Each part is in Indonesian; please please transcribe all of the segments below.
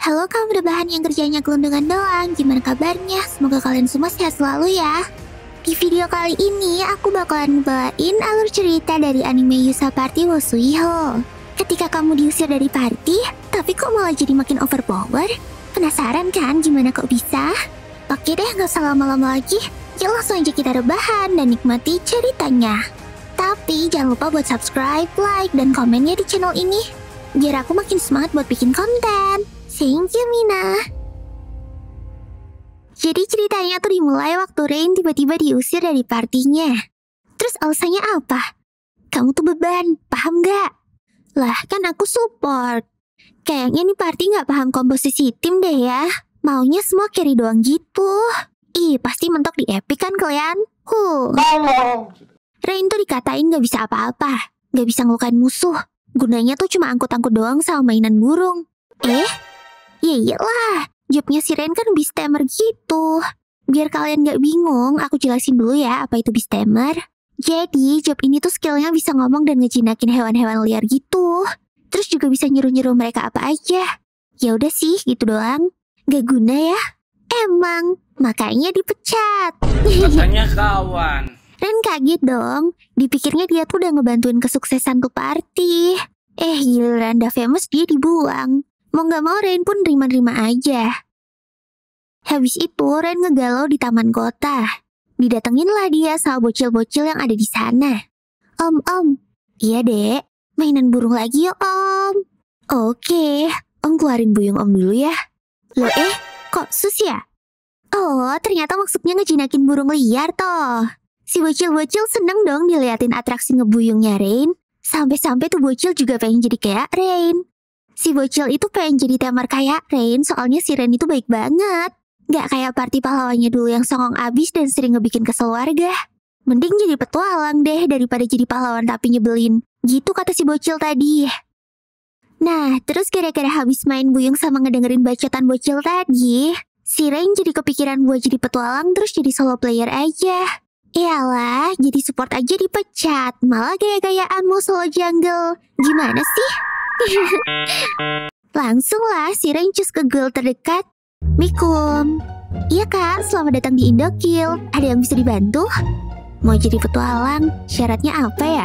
Halo kaum rebahan yang kerjanya gelundungan doang, gimana kabarnya? Semoga kalian semua sehat selalu ya. Di video kali ini, aku bakalan ngebawain alur cerita dari anime Yusa Party wo Suiho. Ketika kamu diusir dari party, tapi kok malah jadi makin overpower? Penasaran kan gimana kok bisa? Oke deh, gak usah lama-lama lagi. Yuk langsung aja kita rebahan dan nikmati ceritanya. Tapi jangan lupa buat subscribe, like, dan komennya di channel ini, biar aku makin semangat buat bikin konten. Thank you, Mina. Jadi ceritanya tuh dimulai waktu Rain tiba-tiba diusir dari partinya. Terus alasannya apa? Kamu tuh beban, paham gak? Lah, kan aku support. Kayaknya nih party gak paham komposisi tim deh ya. Maunya semua carry doang gitu. Ih, pasti mentok di epic kan kalian? Rain tuh dikatain gak bisa apa-apa. Gak bisa ngelukain musuh. Gunanya tuh cuma angkut-angkut doang sama mainan burung. Ya iyalah, jobnya si Rain kan beast-tamer gitu. Biar kalian gak bingung, aku jelasin dulu ya apa itu beast-tamer. Jadi, job ini tuh skillnya bisa ngomong dan ngejinakin hewan-hewan liar gitu. Terus juga bisa nyuruh-nyuruh mereka apa aja. Ya udah sih, gitu doang. Gak guna ya? Emang, makanya dipecat. Katanya kawan. Ren kaget dong, dipikirnya dia tuh udah ngebantuin kesuksesan tuh party. Giliran udah famous dia dibuang. Mau gak mau Ren pun nerima-nerima aja. Habis itu Ren ngegalau di taman kota. Didatengin lah dia sama bocil-bocil yang ada di sana. Om. Iya dek, mainan burung lagi yuk om. Oke, om keluarin buyung om dulu ya. Loh kok sus ya? Oh, ternyata maksudnya ngejinakin burung liar toh. Si bocil-bocil seneng dong diliatin atraksi ngebuyungnya Rain. Sampai-sampai tuh bocil juga pengen jadi kayak Rain. Si bocil itu pengen jadi tamer kayak Rain, soalnya si Rain itu baik banget. Gak kayak party pahlawannya dulu yang songong abis dan sering ngebikin kesel warga. Mending jadi petualang deh daripada jadi pahlawan tapi nyebelin. Gitu kata si bocil tadi. Nah, terus gara-gara habis main buyung sama ngedengerin bacotan bocil tadi, si Rain jadi kepikiran buat jadi petualang terus jadi solo player aja. Iyalah, jadi support aja dipecat. Malah gaya-gayaan mau solo jungle. Gimana sih? Langsung lah si Rain cus ke girl terdekat. Mikum. Iya kak, selamat datang di Indokill. Ada yang bisa dibantu? Mau jadi petualang, syaratnya apa ya?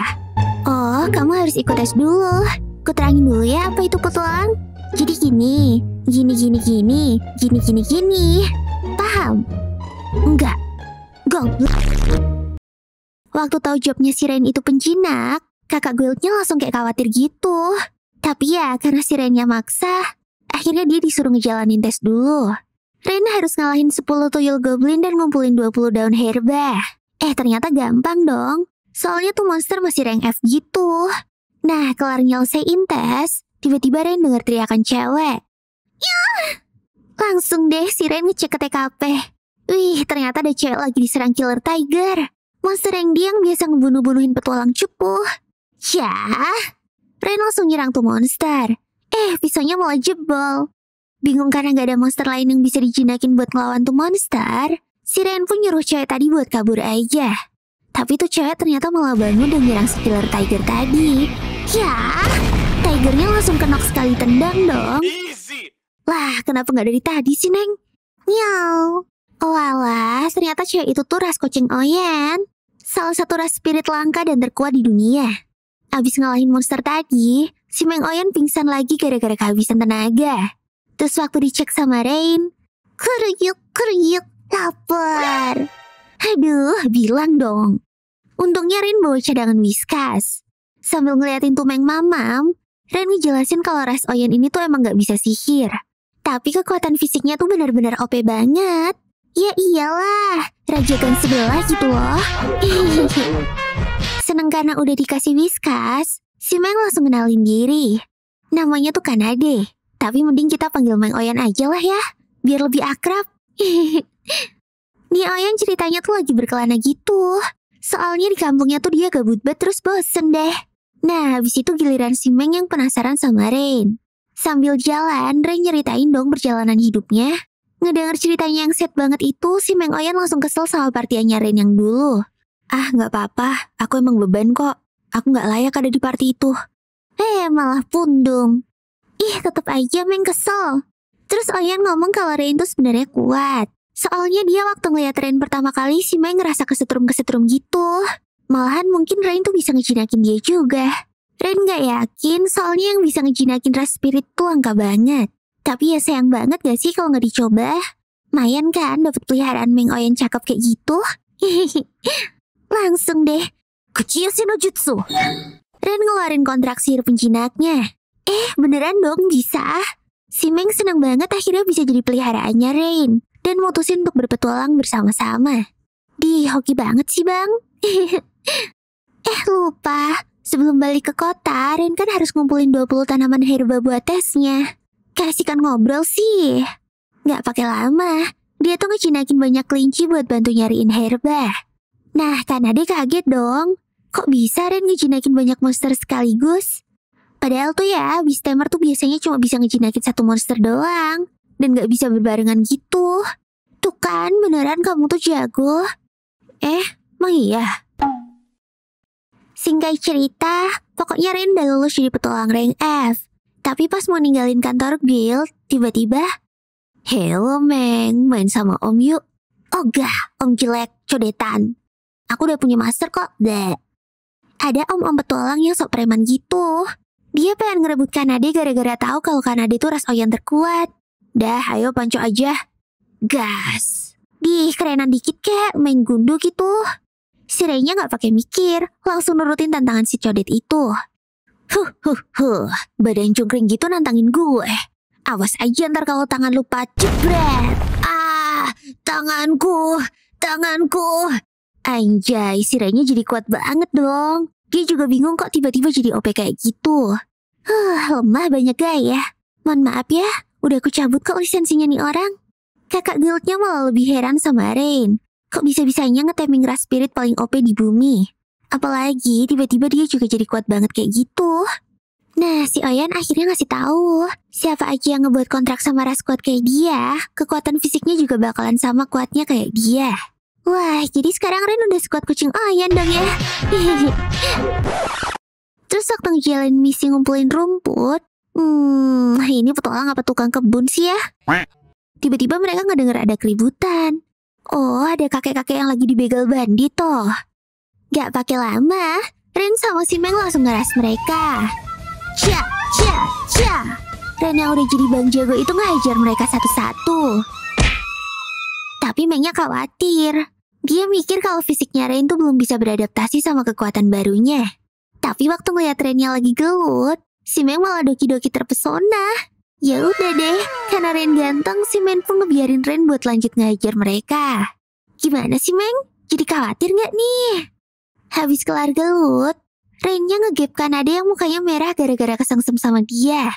Oh, kamu harus ikut tes dulu. Kuterangin dulu ya apa itu petualang. Jadi gini. Paham? Enggak. Goblok. Waktu tahu jobnya si Rain itu penjinak, kakak guildnya langsung kayak khawatir gitu. Tapi ya, karena si Rainnya maksa, akhirnya dia disuruh ngejalanin tes dulu. Rain harus ngalahin 10 tuyul goblin dan ngumpulin 20 daun herba. Ternyata gampang dong. Soalnya tuh monster masih rank F gitu. Nah, kelar nyelesain tes, tiba-tiba Rain dengar teriakan cewek. Yah! Langsung deh si Rain ngecek ke TKP. Wih, ternyata ada cewek lagi diserang killer tiger. Monster yang dia yang biasa ngebunuh-bunuhin petualang cupu. Yah! Rain langsung nyerang tuh monster. Pisaunya malah jebol. Bingung karena gak ada monster lain yang bisa dijinakin buat ngelawan tuh monster, si Rain pun nyuruh cewek tadi buat kabur aja. Tapi tuh cewek ternyata malah bangun dan nyerang si killer tiger tadi. Yah! Tigernya langsung knock sekali tendang dong. Easy. Lah, kenapa gak dari tadi sih, Neng? Miau. Oh alah, ternyata cewek itu tuh ras kucing Oyen. Salah satu ras spirit langka dan terkuat di dunia. Abis ngalahin monster tadi, si Meng Oyen pingsan lagi gara-gara kehabisan tenaga. Terus waktu dicek sama Rain, keruyuk, lapar. Aduh, bilang dong. Untungnya Rain bawa cadangan Whiskas. Sambil ngeliatin tuh Meng Mamam, Rain ngejelasin kalau ras Oyen ini tuh emang gak bisa sihir. Tapi kekuatan fisiknya tuh benar-benar OP banget. Ya iyalah, raja gang sebelah gitu loh. Seneng karena udah dikasih Whiskas, si Meng langsung kenalin diri. Namanya tuh Kanade, tapi mending kita panggil Meng Oyen aja lah ya, biar lebih akrab. Nih Oyen ceritanya tuh lagi berkelana gitu. Soalnya di kampungnya tuh dia gabut banget terus bosen deh. Nah, habis itu giliran si Meng yang penasaran sama Rain. Sambil jalan, Rain nyeritain dong perjalanan hidupnya. Ngedenger ceritanya yang sad banget itu, si Meng Oyen langsung kesel sama partiannya Rain yang dulu. Gak apa-apa, aku emang beban kok. Aku gak layak ada di party itu. Malah pundung. Tetep aja Meng kesel. Terus Oyan ngomong kalau Rain tuh sebenarnya kuat. Soalnya dia waktu ngeliat Rain pertama kali si Mei ngerasa kesetrum-kesetrum gitu. Malahan mungkin Rain tuh bisa ngejinakin dia juga. Rain gak yakin soalnya yang bisa ngejinakin ras spirit tuh langka banget. Tapi ya sayang banget gak sih kalau gak dicoba? Mayan kan dapet peliharaan Meng Oyan cakep kayak gitu. Langsung deh. Kuchiyoshi no jutsu. Rain ngeluarin kontrak sihir penjinaknya. Beneran dong bisa. Si Meng senang banget akhirnya bisa jadi peliharaannya Rain. Dan mutusin untuk berpetualang bersama-sama. Hoki banget sih bang. Lupa. Sebelum balik ke kota, Rain kan harus ngumpulin 20 tanaman herba buat tesnya. Kasihkan ngobrol sih. Gak pakai lama. Dia tuh ngejinakin banyak kelinci buat bantu nyariin herba. Nah, Kanade kaget dong. Kok bisa Rain ngejinakin banyak monster sekaligus? Padahal tuh ya, Beastamer tuh biasanya cuma bisa ngejinakin satu monster doang. Dan gak bisa berbarengan gitu. Tuh kan, beneran kamu tuh jago. Emang iya? Singkat cerita, pokoknya Rain udah lulus jadi petualang rank F. Tapi pas mau ninggalin kantor guild, tiba-tiba, "Hello Meng, main sama om yuk." "Ogah, om jelek, codetan. Aku udah punya master kok, deh." Ada om-om petualang yang sok preman gitu. Dia pengen ngerebut Kanade gara-gara tahu kalau Kanade tuh ras Oyan terkuat. Dah, ayo panco aja. Gas. Kerenan dikit kek, main gundu gitu. Si Ray-nya gak pakai mikir, langsung nurutin tantangan si codet itu. Badan cungkring gitu nantangin gue. Awas aja ntar kalau tangan lupa jebret. Tanganku. Anjay, si Ray-nya jadi kuat banget dong. Dia juga bingung kok tiba-tiba jadi OP kayak gitu. Lemah banyak gaya. Mohon maaf ya, udah aku cabut kok lisensinya nih orang. Kakak guildnya malah lebih heran sama Rain. Kok bisa-bisanya ngeteming ras spirit paling OP di bumi? Apalagi tiba-tiba dia juga jadi kuat banget kayak gitu. Nah, si Oyan akhirnya ngasih tahu siapa aja yang ngebuat kontrak sama ras kuat kayak dia, kekuatan fisiknya juga bakalan sama kuatnya kayak dia. Wah, jadi sekarang Rain udah sekuat kucing Oyan dong ya. Terus waktu ngejalanin misi ngumpulin rumput, ini petualang apa tukang kebun sih ya? Tiba-tiba mereka ngedenger ada keributan. Oh, ada kakek-kakek yang lagi dibegal bandit toh. Gak pakai lama, Rain sama si Meng langsung ngeras mereka. Cia. Rain yang udah jadi bang jago itu ngajar mereka satu-satu. Tapi Mengnya khawatir. Dia mikir kalau fisiknya Rain tuh belum bisa beradaptasi sama kekuatan barunya. Tapi waktu ngeliat Rainnya lagi gelut, si Meng malah doki-doki terpesona. Ya udah deh, karena Rain ganteng, si Meng pun ngebiarin Rain buat lanjut ngajar mereka. Gimana sih Meng? Jadi khawatir gak nih? Habis kelar gelut, Rainnya ngegap Kanade yang mukanya merah gara-gara kesengsem sama dia.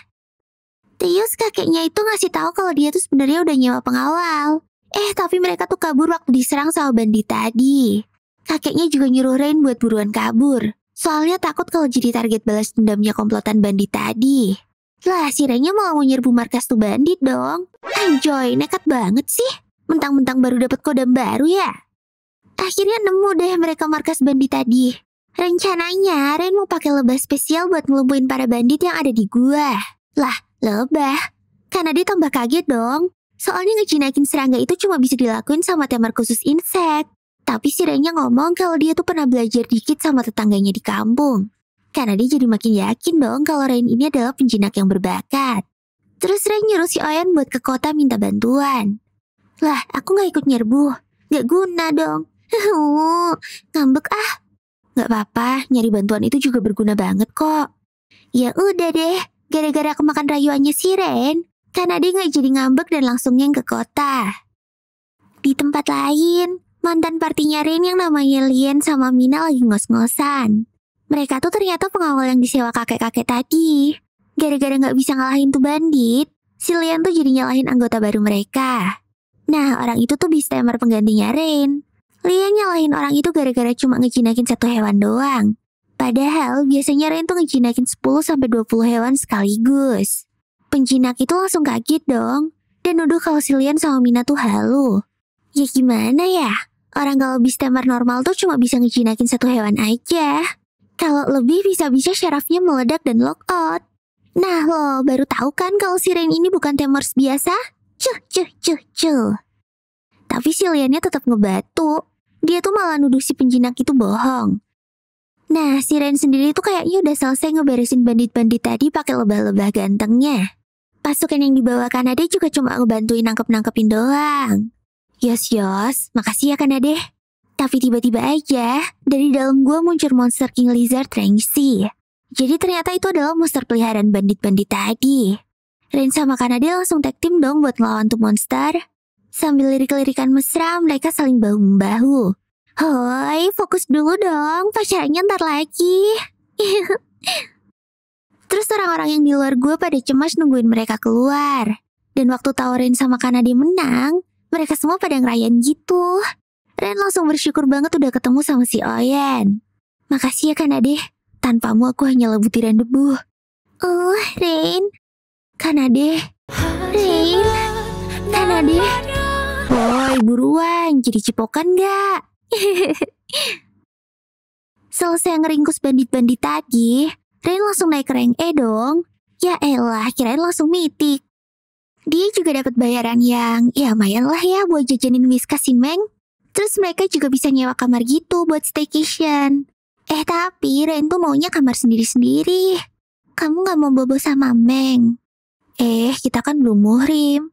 Terus kakeknya itu ngasih tahu kalau dia tuh sebenarnya udah nyewa pengawal. Tapi mereka tuh kabur waktu diserang sama bandit tadi. Kakeknya juga nyuruh Rain buat buruan kabur. Soalnya takut kalau jadi target balas dendamnya komplotan bandit tadi. Lah, si Ray-nya malah mau nyerbu markas tuh bandit dong. Anjoy, nekat banget sih. Mentang-mentang baru dapat kodam baru ya. Akhirnya nemu deh mereka markas bandit tadi. Rencananya, Rain mau pakai lebah spesial buat ngelumpuhin para bandit yang ada di gua. Lah, lebah? Karena dia tambah kaget dong. Soalnya ngejinakin serangga itu cuma bisa dilakuin sama temar khusus insek. Tapi si Ray-nya ngomong kalau dia tuh pernah belajar dikit sama tetangganya di kampung. Karena dia jadi makin yakin dong kalau Rain ini adalah penjinak yang berbakat. Terus Rain nyuruh si Oyan buat ke kota minta bantuan. Lah, aku gak ikut nyerbu. Gak guna dong. Ngambek ah. Gak apa-apa, nyari bantuan itu juga berguna banget kok. Ya udah deh, gara-gara kemakan rayuannya si Rain, karena dia gak jadi ngambek dan langsung yang ke kota. Di tempat lain, mantan partinya Rain yang namanya Lien sama Mina lagi ngos-ngosan. Mereka tuh ternyata pengawal yang disewa kakek-kakek tadi. Gara-gara gak bisa ngalahin tuh bandit, si Lien tuh jadi nyalahin anggota baru mereka. Nah, orang itu tuh Beastamer penggantinya Rain. Lien nyalahin orang itu gara-gara cuma ngejinakin satu hewan doang. Padahal biasanya Rain tuh ngejinakin 10-20 hewan sekaligus. Penjinak itu langsung kaget dong, dan nuduh kalau si Lien sama Mina tuh halu. Ya gimana ya? Orang kalau Beastamer normal tuh cuma bisa ngejinakin satu hewan aja. Kalau lebih bisa-bisa syarafnya meledak dan lock out. Nah lo, baru tahu kan kalau si Rain ini bukan Temors biasa? Cuh. Tapi si Liannya tetap ngebatu. Dia tuh malah nuduh si penjinak itu bohong. Nah, si Rain sendiri tuh kayaknya udah selesai ngeberesin bandit-bandit tadi pakai lebah-lebah gantengnya. Pasukan yang dibawa Kanade juga cuma ngebantuin nangkep-nangkepin doang. Yos, makasih ya Kanade. Tapi tiba-tiba aja, dari dalam gua muncul monster King Lizard Rangsi. Jadi ternyata itu adalah monster peliharaan bandit-bandit tadi. Rain sama Kanade langsung tag team dong buat ngelawan tuh monster. Sambil lirik-lirikan mesra, mereka saling bahu-membahu. Hoi, fokus dulu dong, pacarnya ntar lagi. Terus orang-orang yang di luar gua pada cemas nungguin mereka keluar. Dan waktu tahu Rain sama Kanade menang, mereka semua pada ngerayain gitu. Rain langsung bersyukur banget udah ketemu sama si Oyen. Makasih ya Kanade, tanpamu aku hanya butiran debu. Oh, Rain. Kanade. Rain. Kanade. Woi, buruan, jadi cipokan gak? Selesai ngeringkus bandit-bandit tadi, Rain langsung naik ke rank E dong. Ya elah, kirain langsung mitik. Dia juga dapat bayaran yang, ya lumayan lah ya buat jajanin whiskas si Meng. Terus mereka juga bisa nyewa kamar gitu buat staycation. Tapi Rain tuh maunya kamar sendiri-sendiri. Kamu gak mau bobo sama Meng? Kita kan belum muhrim.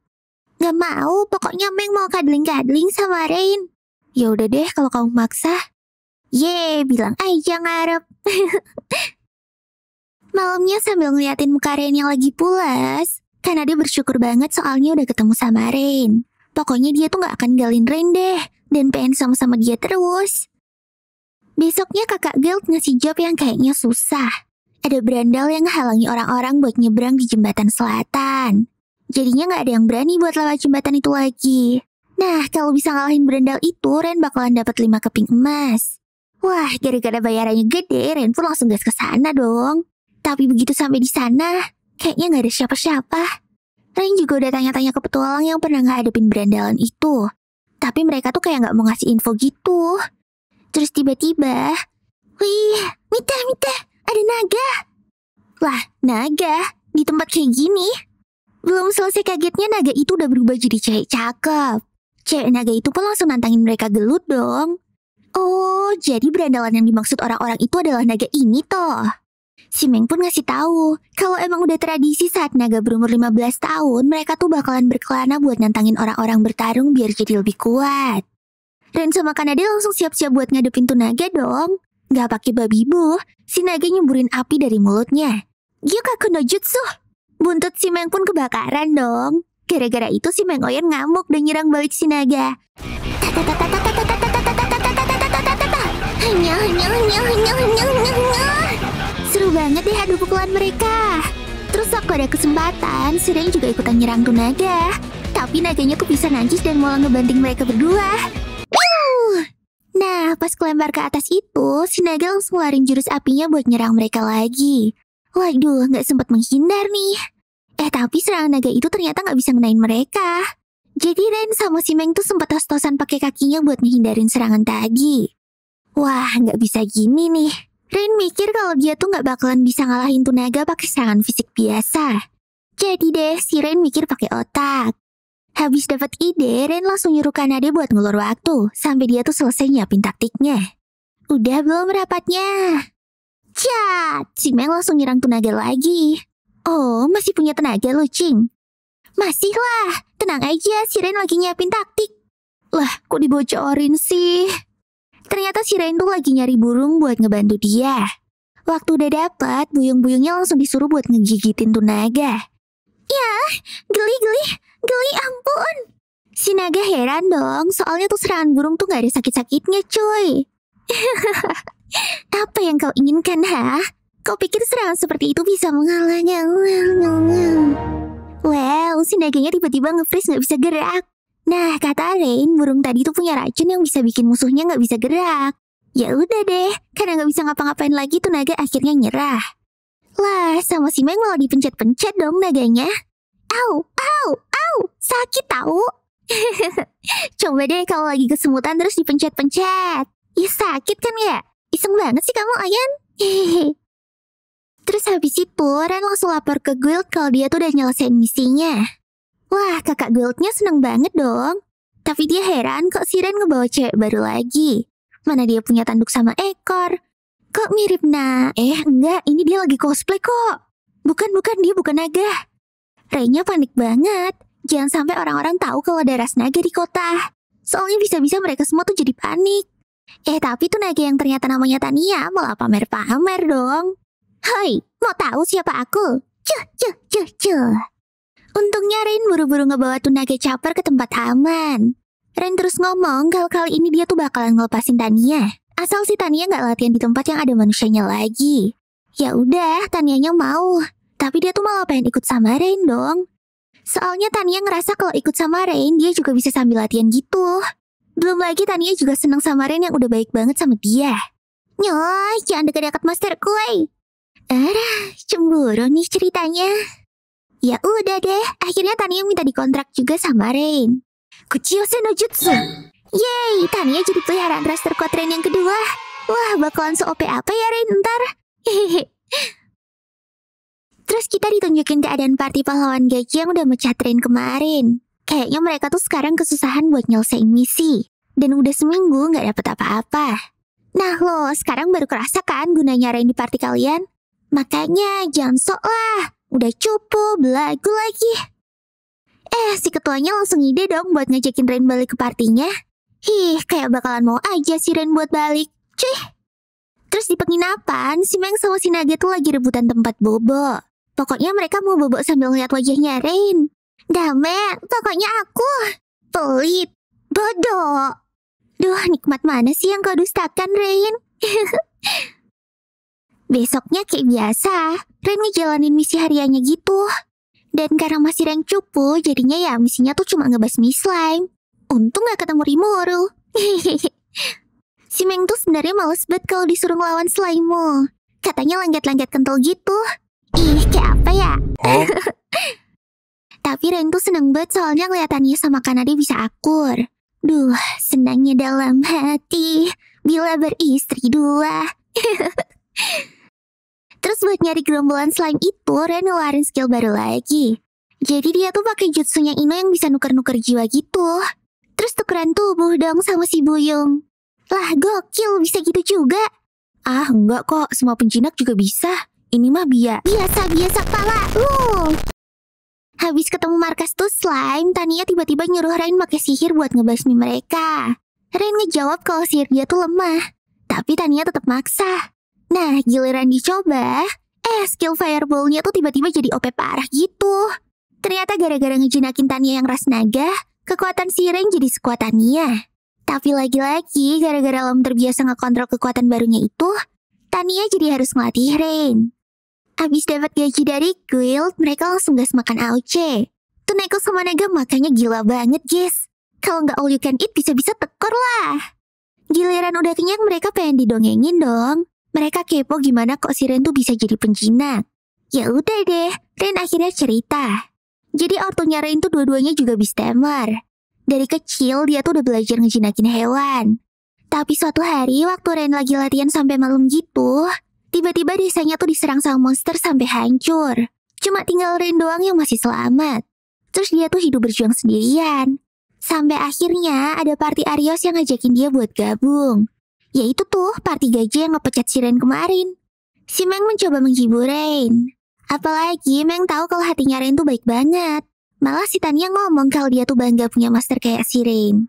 Gak mau, pokoknya Meng mau kadling-kadling sama Rain. Ya udah deh kalau kamu maksa. Bilang aja ngarep. Malamnya sambil ngeliatin muka Rain yang lagi pulas, Kanade bersyukur banget soalnya udah ketemu sama Rain. Pokoknya dia tuh gak akan galin Rain deh, dan pengen sama-sama dia terus. Besoknya kakak Guild ngasih job yang kayaknya susah. Ada berandal yang halangi orang-orang buat nyebrang di jembatan selatan. Jadinya gak ada yang berani buat lewat jembatan itu lagi. Nah, kalau bisa ngalahin berandal itu, Rain bakalan dapat 5 keping emas. Wah, gara-gara bayarannya gede, Rain pun langsung gas ke sana dong. Tapi begitu sampai di sana, kayaknya gak ada siapa-siapa. Rain juga udah tanya-tanya ke petualang yang pernah ngehadapin berandalan itu. Tapi mereka tuh kayak gak mau ngasih info gitu. Terus tiba-tiba, wih, Mita, ada naga. Lah, naga? Di tempat kayak gini? Belum selesai kagetnya, naga itu udah berubah jadi cewek cakep. Cewek naga itu pun langsung nantangin mereka gelut dong. Oh, jadi berandalan yang dimaksud orang-orang itu adalah naga ini toh. Si Meng pun ngasih tahu kalau emang udah tradisi saat naga berumur 15 tahun, mereka tuh bakalan berkelana buat nantangin orang-orang bertarung biar jadi lebih kuat. Ren sama Kanade langsung siap-siap buat ngadepin tuh naga dong. Gak pakai babi bu, si naga nyemburin api dari mulutnya. Gyukaku no jutsu. Buntut si Meng pun kebakaran dong. Gara-gara itu si Meng Oyen ngamuk dan nyerang balik si naga. Seru banget deh adu pukulan mereka. Terus waktu ada kesempatan, si Rain juga ikutan nyerang tuh naga. Tapi naganya tuh bisa najis dan malah ngebanting mereka berdua. Nah, pas kelempar ke atas itu, si naga langsung ngeluarin jurus apinya buat nyerang mereka lagi. Waduh, gak sempat menghindar nih. Tapi serangan naga itu ternyata gak bisa ngenain mereka. Jadi Rain sama si Meng tuh sempat tos-tosan pakai kakinya buat ngehindarin serangan tadi. Wah, gak bisa gini nih. Rain mikir kalau dia tuh gak bakalan bisa ngalahin tuh naga pakai serangan fisik biasa. Jadi deh, si Rain mikir pakai otak. Habis dapat ide, Rain langsung nyuruh Kanade buat ngulur waktu sampai dia tuh selesai nyiapin taktiknya. Udah belum rapatnya? Cat! Si Meng langsung nyerang tuh naga lagi. Oh, masih punya tenaga lo, Cing? Masih lah, tenang aja, si Rain lagi nyiapin taktik. Lah, kok dibocorin sih? Ternyata si Rain tuh lagi nyari burung buat ngebantu dia. Waktu udah dapat, buyung-buyungnya langsung disuruh buat ngegigitin tuh naga. Ya, geli ampun. Si naga heran dong, soalnya tuh serangan burung tuh gak ada sakit-sakitnya, cuy. Apa yang kau inginkan, ha? Kau pikir serangan seperti itu bisa mengalahnya? Well, si naganya tiba-tiba nge-freeze gak bisa gerak. Nah, kata Rain, burung tadi tuh punya racun yang bisa bikin musuhnya gak bisa gerak. Ya udah deh, karena gak bisa ngapa-ngapain lagi tuh naga akhirnya nyerah. Lah, sama si Meng malah dipencet-pencet dong naganya. Au, sakit tau. Coba deh kalau lagi kesemutan terus dipencet-pencet. Ya sakit kan ya? Iseng banget sih kamu, Ayan. Terus habis itu Ren langsung lapor ke guild kalau dia tuh udah nyelesain misinya. Wah, kakak guildnya seneng banget dong. Tapi dia heran kok si Ren ngebawa cewek baru lagi. Mana dia punya tanduk sama ekor. Kok mirip enggak, ini dia lagi cosplay kok. Bukan, dia bukan naga. Rennya panik banget. Jangan sampai orang-orang tahu kalau ada ras naga di kota. Soalnya bisa-bisa mereka semua tuh jadi panik. Tapi tuh naga yang ternyata namanya Tania malah pamer-pamer dong. Hoi, mau tahu siapa aku? Cuh. Untungnya Ren buru-buru ngebawa tuh naga caper ke tempat aman. Ren terus ngomong kalau kali ini dia tuh bakalan ngelepasin Tania. Asal si Tania nggak latihan di tempat yang ada manusianya lagi. Ya udah, Tanianya mau. Tapi dia tuh malah pengen ikut sama Ren dong. Soalnya Tania ngerasa kalau ikut sama Ren, dia juga bisa sambil latihan gitu. Belum lagi Tania juga seneng sama Ren yang udah baik banget sama dia. Nyoy, jangan dekat-dekat master kue. Cemburu nih ceritanya. Ya udah deh, akhirnya Tania minta dikontrak juga sama Ren. Kuchiyose no Jutsu. Yeay, Tania jadi peliharaan ras terkuat Ren yang kedua. Wah, bakalan se-OP apa ya Ren ntar? Hehehe. Terus kita ditunjukin keadaan party pahlawan gaji yang udah mecah Ren kemarin. Kayaknya mereka tuh sekarang kesusahan buat nyelesain misi. Dan udah seminggu nggak dapet apa-apa. Nah lo, sekarang baru kerasa kan gunanya Ren di party kalian? Makanya jangan sok lah. Udah cupu, belagu lagi. Si ketuanya langsung ide dong buat ngajakin Ren balik ke partinya. Kayak bakalan mau aja si Ren buat balik. Cuy. Terus di penginapan, si Meng sama si Naga tuh lagi rebutan tempat bobo. Pokoknya mereka mau bobo sambil ngeliat wajahnya Ren. Dame, pokoknya aku. Pelit. Bodoh. Duh, nikmat mana sih yang kau dustakan, Ren? Besoknya kayak biasa, Ren ngejalanin misi hariannya gitu. Dan karena masih rank cupu, jadinya ya misinya tuh cuma ngebasmi slime. Untung gak ketemu Rimuru. Si Meng tuh sebenarnya males banget kalau disuruh ngelawan slime-mu. Katanya lengket-lengket kental gitu. Kayak apa ya? Tapi Ren tuh seneng banget soalnya ngeliatannya sama Kanade bisa akur. Duh, senangnya dalam hati bila beristri dua. Terus buat nyari gerombolan slime itu, Ren ngeluarin skill baru lagi. Jadi dia tuh pakai jutsunya Ino yang bisa nuker-nuker jiwa gitu. Terus tukeran tubuh dong sama si Buyung. Lah gokil, bisa gitu juga. Enggak kok, semua penjinak juga bisa. Ini mah biasa kepala. Habis ketemu markas tuh slime, Tania tiba-tiba nyuruh Ren pakai sihir buat ngebasmi mereka. Ren ngejawab kalau sihir dia tuh lemah. Tapi Tania tetap maksa. Nah, giliran dicoba, skill fireball-nya tuh tiba-tiba jadi OP parah gitu. Ternyata gara-gara ngejinakin Tania yang ras naga, kekuatan si Ren jadi sekuat Tania. Tapi lagi-lagi, gara-gara Lom terbiasa ngekontrol kekuatan barunya itu, Tania jadi harus ngelatih Ren. Abis dapat gaji dari guild, mereka langsung gas makan AOC. Tuh Neko sama Naga makannya gila banget, guys. Kalau nggak all you can eat, bisa-bisa tekor lah. Giliran udah kenyang, mereka pengen didongengin dong. Mereka kepo gimana kok si Ren tuh bisa jadi penjinak. Ya udah deh, Ren akhirnya cerita. Jadi ortunya Ren tuh dua-duanya juga beastamer. Dari kecil dia tuh udah belajar ngejinakin hewan. Tapi suatu hari waktu Ren lagi latihan sampai malam gitu, tiba-tiba desanya tuh diserang sama monster sampai hancur. Cuma tinggal Ren doang yang masih selamat. Terus dia tuh hidup berjuang sendirian. Sampai akhirnya ada party Arios yang ngajakin dia buat gabung. Yaitu tuh party gajah yang ngepecat si Ren kemarin. Si Meng mencoba menghibur Ren. Apalagi Meng tahu kalau hatinya Ren tuh baik banget. Malah si Tania ngomong kalau dia tuh bangga punya master kayak si Ren.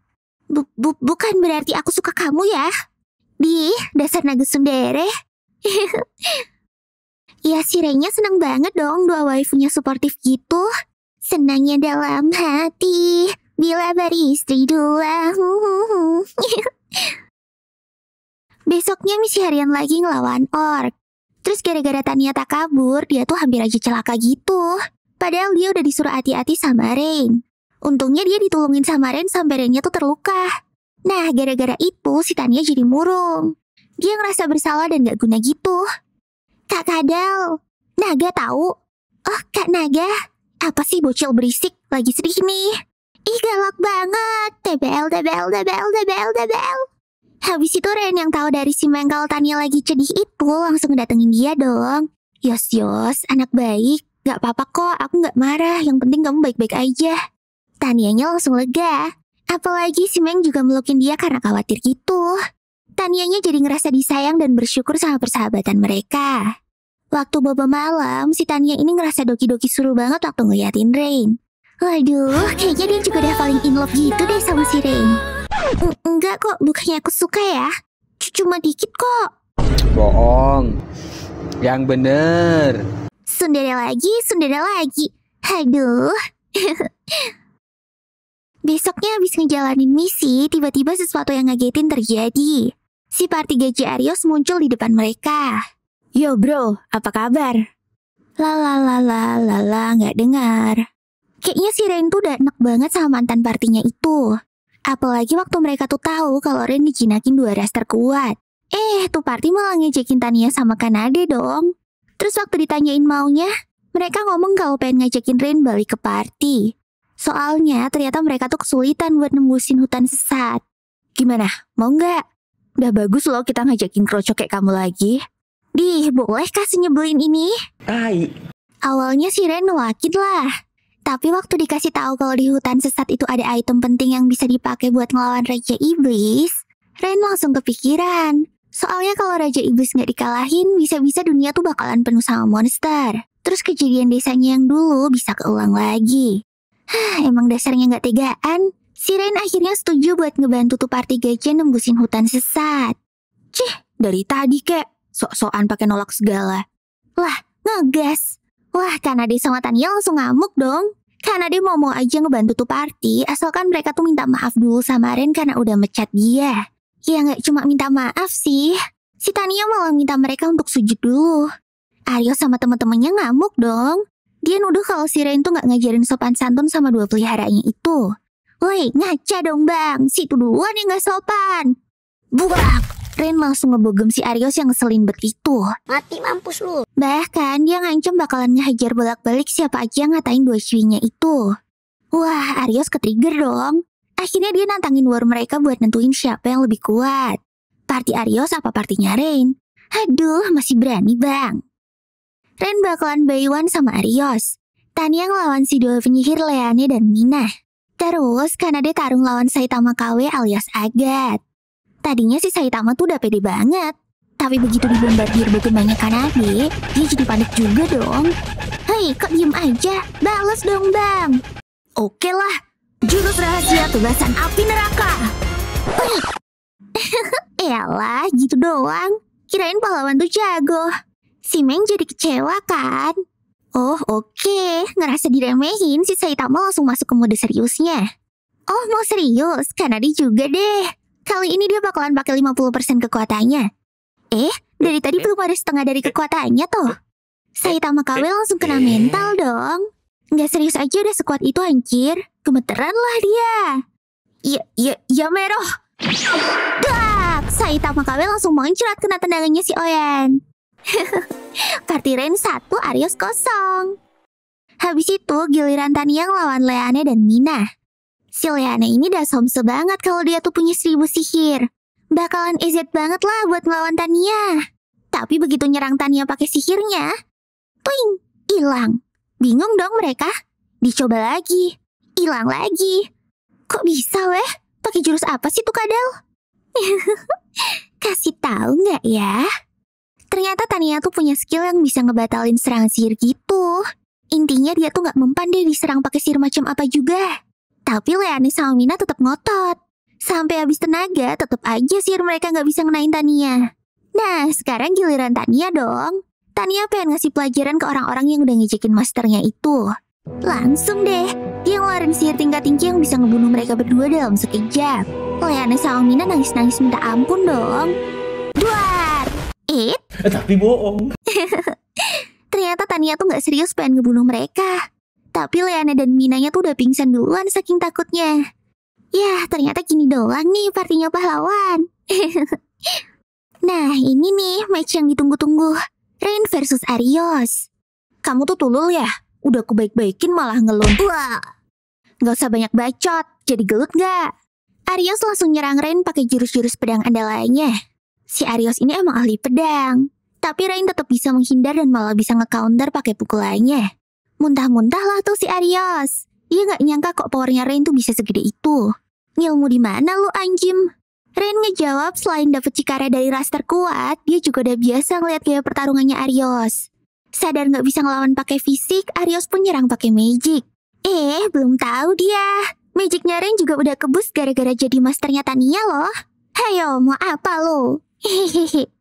Bukan berarti aku suka kamu ya. Dasar naga sundere. Ya si Rennya seneng banget dong dua waifunya suportif gitu. Senangnya dalam hati bila beristri dua. Besoknya misi harian lagi ngelawan orc. Terus gara-gara Tania tak kabur, dia tuh hampir aja celaka gitu. Padahal dia udah disuruh hati-hati sama Ren. Untungnya dia ditolongin sama Ren sampai Rennya tuh terluka. Nah, gara-gara itu si Tania jadi murung. Dia ngerasa bersalah dan gak guna gitu. Kak Kadal, Naga tahu? Oh, Kak Naga, apa sih bocil berisik? Lagi sedih nih. Galak banget. TBL. Habis itu Ren yang tahu dari si Meng kalau Tania lagi sedih itu langsung datengin dia dong. Yos, anak baik. Gak apa-apa kok, aku gak marah. Yang penting kamu baik-baik aja. Tanianya langsung lega. Apalagi si Meng juga melukin dia karena khawatir gitu. Tanianya jadi ngerasa disayang dan bersyukur sama persahabatan mereka. Waktu bobo malam, si Tania ini ngerasa doki-doki seru banget waktu ngeliatin Rain. Waduh, kayaknya dia juga udah paling in love gitu deh sama si Rain. Enggak kok, bukannya aku suka ya. Cuma dikit kok. Bohong. Yang bener. Sundere lagi. Aduh. Besoknya habis ngejalanin misi, tiba-tiba sesuatu yang ngagetin terjadi. Si party gaji Arios muncul di depan mereka. Yo bro, apa kabar? Lala, nggak dengar. Kayaknya si Rain tuh udah enak banget sama mantan partinya itu. Apalagi waktu mereka tuh tahu kalau Rain dijinakin 2 ras terkuat. Tuh party malah ngejekin Tania sama Kanade dong. Terus waktu ditanyain maunya, mereka ngomong kalau pengen ngajakin Rain balik ke party. Soalnya ternyata mereka tuh kesulitan buat nembusin hutan sesat. Gimana, mau nggak? Udah bagus loh kita ngajakin krocok kayak kamu lagi. Boleh kasih nyebelin ini? Awalnya si Rain nolakin lah. Tapi waktu dikasih tahu kalau di hutan sesat itu ada item penting yang bisa dipakai buat ngelawan Raja Iblis, Rain langsung kepikiran. Soalnya kalau Raja Iblis nggak dikalahin, bisa-bisa dunia tuh bakalan penuh sama monster. Terus kejadian desanya yang dulu bisa keulang lagi. Emang dasarnya nggak tegaan. Si Rain akhirnya setuju buat ngebantu tuh party gajah nembusin hutan sesat. Dari tadi kek, sok-sokan pakai nolak segala. Lah, ngegas. Wah, Kanade sama Tania langsung ngamuk dong. Kanade mau aja ngebantu tuh party, asalkan mereka tuh minta maaf dulu sama Rain karena udah mecat dia. Ya nggak cuma minta maaf sih. Si Tania malah minta mereka untuk sujud dulu. Arios sama temen-temennya ngamuk dong. Dia nuduh kalau si Rain tuh nggak ngajarin sopan santun sama 2 peliharaannya itu. Woi, ngaca dong bang, si itu duluan yang nggak sopan. Buak! Rain langsung ngebogem si Arios yang ngeselin bet itu. Mati mampus lu. Bahkan dia ngancam bakalan ngehajar bolak-balik siapa aja yang ngatain 2 ciwinya itu. Wah, Arios ketrigger dong. Akhirnya dia nantangin war mereka buat nentuin siapa yang lebih kuat. Party Arios apa partinya Rain? Aduh, masih berani bang. Rain bakalan bayuan sama Arios. Tania ngelawan si 2 penyihir Leane dan Mina. Terus Kanade tarung lawan Saitama KW alias Agat. Tadinya si Saitama tuh udah pede banget. Tapi begitu dibombardir bagaimana Kanade, dia jadi panik juga dong. Hei, kok diem aja? Bales dong bang. Oke lah. Jurus rahasia tugasan api neraka. Eyalah, gitu doang. Kirain pahlawan tuh jago. Si Meng jadi kecewa kan? Oh oke, ngerasa diremehin si Saitama langsung masuk ke mode seriusnya. Oh mau serius? Kanade juga deh. Kali ini dia bakalan pakai 50% kekuatannya. Dari tadi belum ada setengah dari kekuatannya tuh. Saitama KW langsung kena mental dong. Nggak serius aja udah sekuat itu anjir. Gemeteran lah dia. Ya Meroh. Dak! Saitama KW langsung muncrat kena tendangannya si Oyan. Party Rain 1, Arios 0. Habis itu giliran Tania ngelawan Leane dan Mina. Si Leane ini udah somse banget kalau dia tuh punya 1000 sihir. Bakalan EZ banget lah buat ngelawan Tania. Tapi begitu nyerang Tania pakai sihirnya, tuing, hilang. Bingung dong mereka. Dicoba lagi. Hilang lagi. Kok bisa weh? Pakai jurus apa sih tuh kadal? Kasih tahu nggak ya? Ternyata Tania tuh punya skill yang bisa ngebatalin serangan sihir gitu. Intinya dia tuh nggak mempan deh diserang pakai sihir macam apa juga. Tapi Leane sama Mina tetap ngotot. Sampai habis tenaga, tetap aja sihir mereka nggak bisa ngenain Tania. Nah, sekarang giliran Tania dong. Tania pengen ngasih pelajaran ke orang-orang yang udah ngejekin masternya itu. Langsung deh, dia ngeluarin sihir tingkat tinggi yang bisa ngebunuh mereka berdua dalam sekejap. Leane sama Mina nangis-nangis minta ampun dong. Duar! Tapi bohong. Ternyata Tania tuh gak serius pengen ngebunuh mereka. Tapi Leane dan Minanya tuh udah pingsan duluan saking takutnya. Yah, ternyata gini doang nih partinya pahlawan. Nah, ini nih match yang ditunggu-tunggu. Rain versus Arios. Kamu tuh tulul ya? Udah aku baik-baikin malah ngelun. Wah, gak usah banyak bacot, jadi gelut gak? Arios langsung nyerang Rain pakai jurus-jurus pedang andalannya. Si Arios ini emang ahli pedang. Tapi Rain tetap bisa menghindar dan malah bisa nge-counter pakai pukulannya. Muntah-muntah lah tuh si Arios. Dia nggak nyangka kok powernya Rain tuh bisa segede itu. Ngilmu di mana lu anjim? Rain ngejawab selain dapet Chikara dari raster kuat, dia juga udah biasa ngeliat gaya pertarungannya Arios. Sadar nggak bisa ngelawan pakai fisik, Arios pun nyerang pakai magic. Belum tahu dia. Magicnya Rain juga udah kebus gara-gara jadi masternya Tania loh. Hayo, mau apa lo? Hehehe.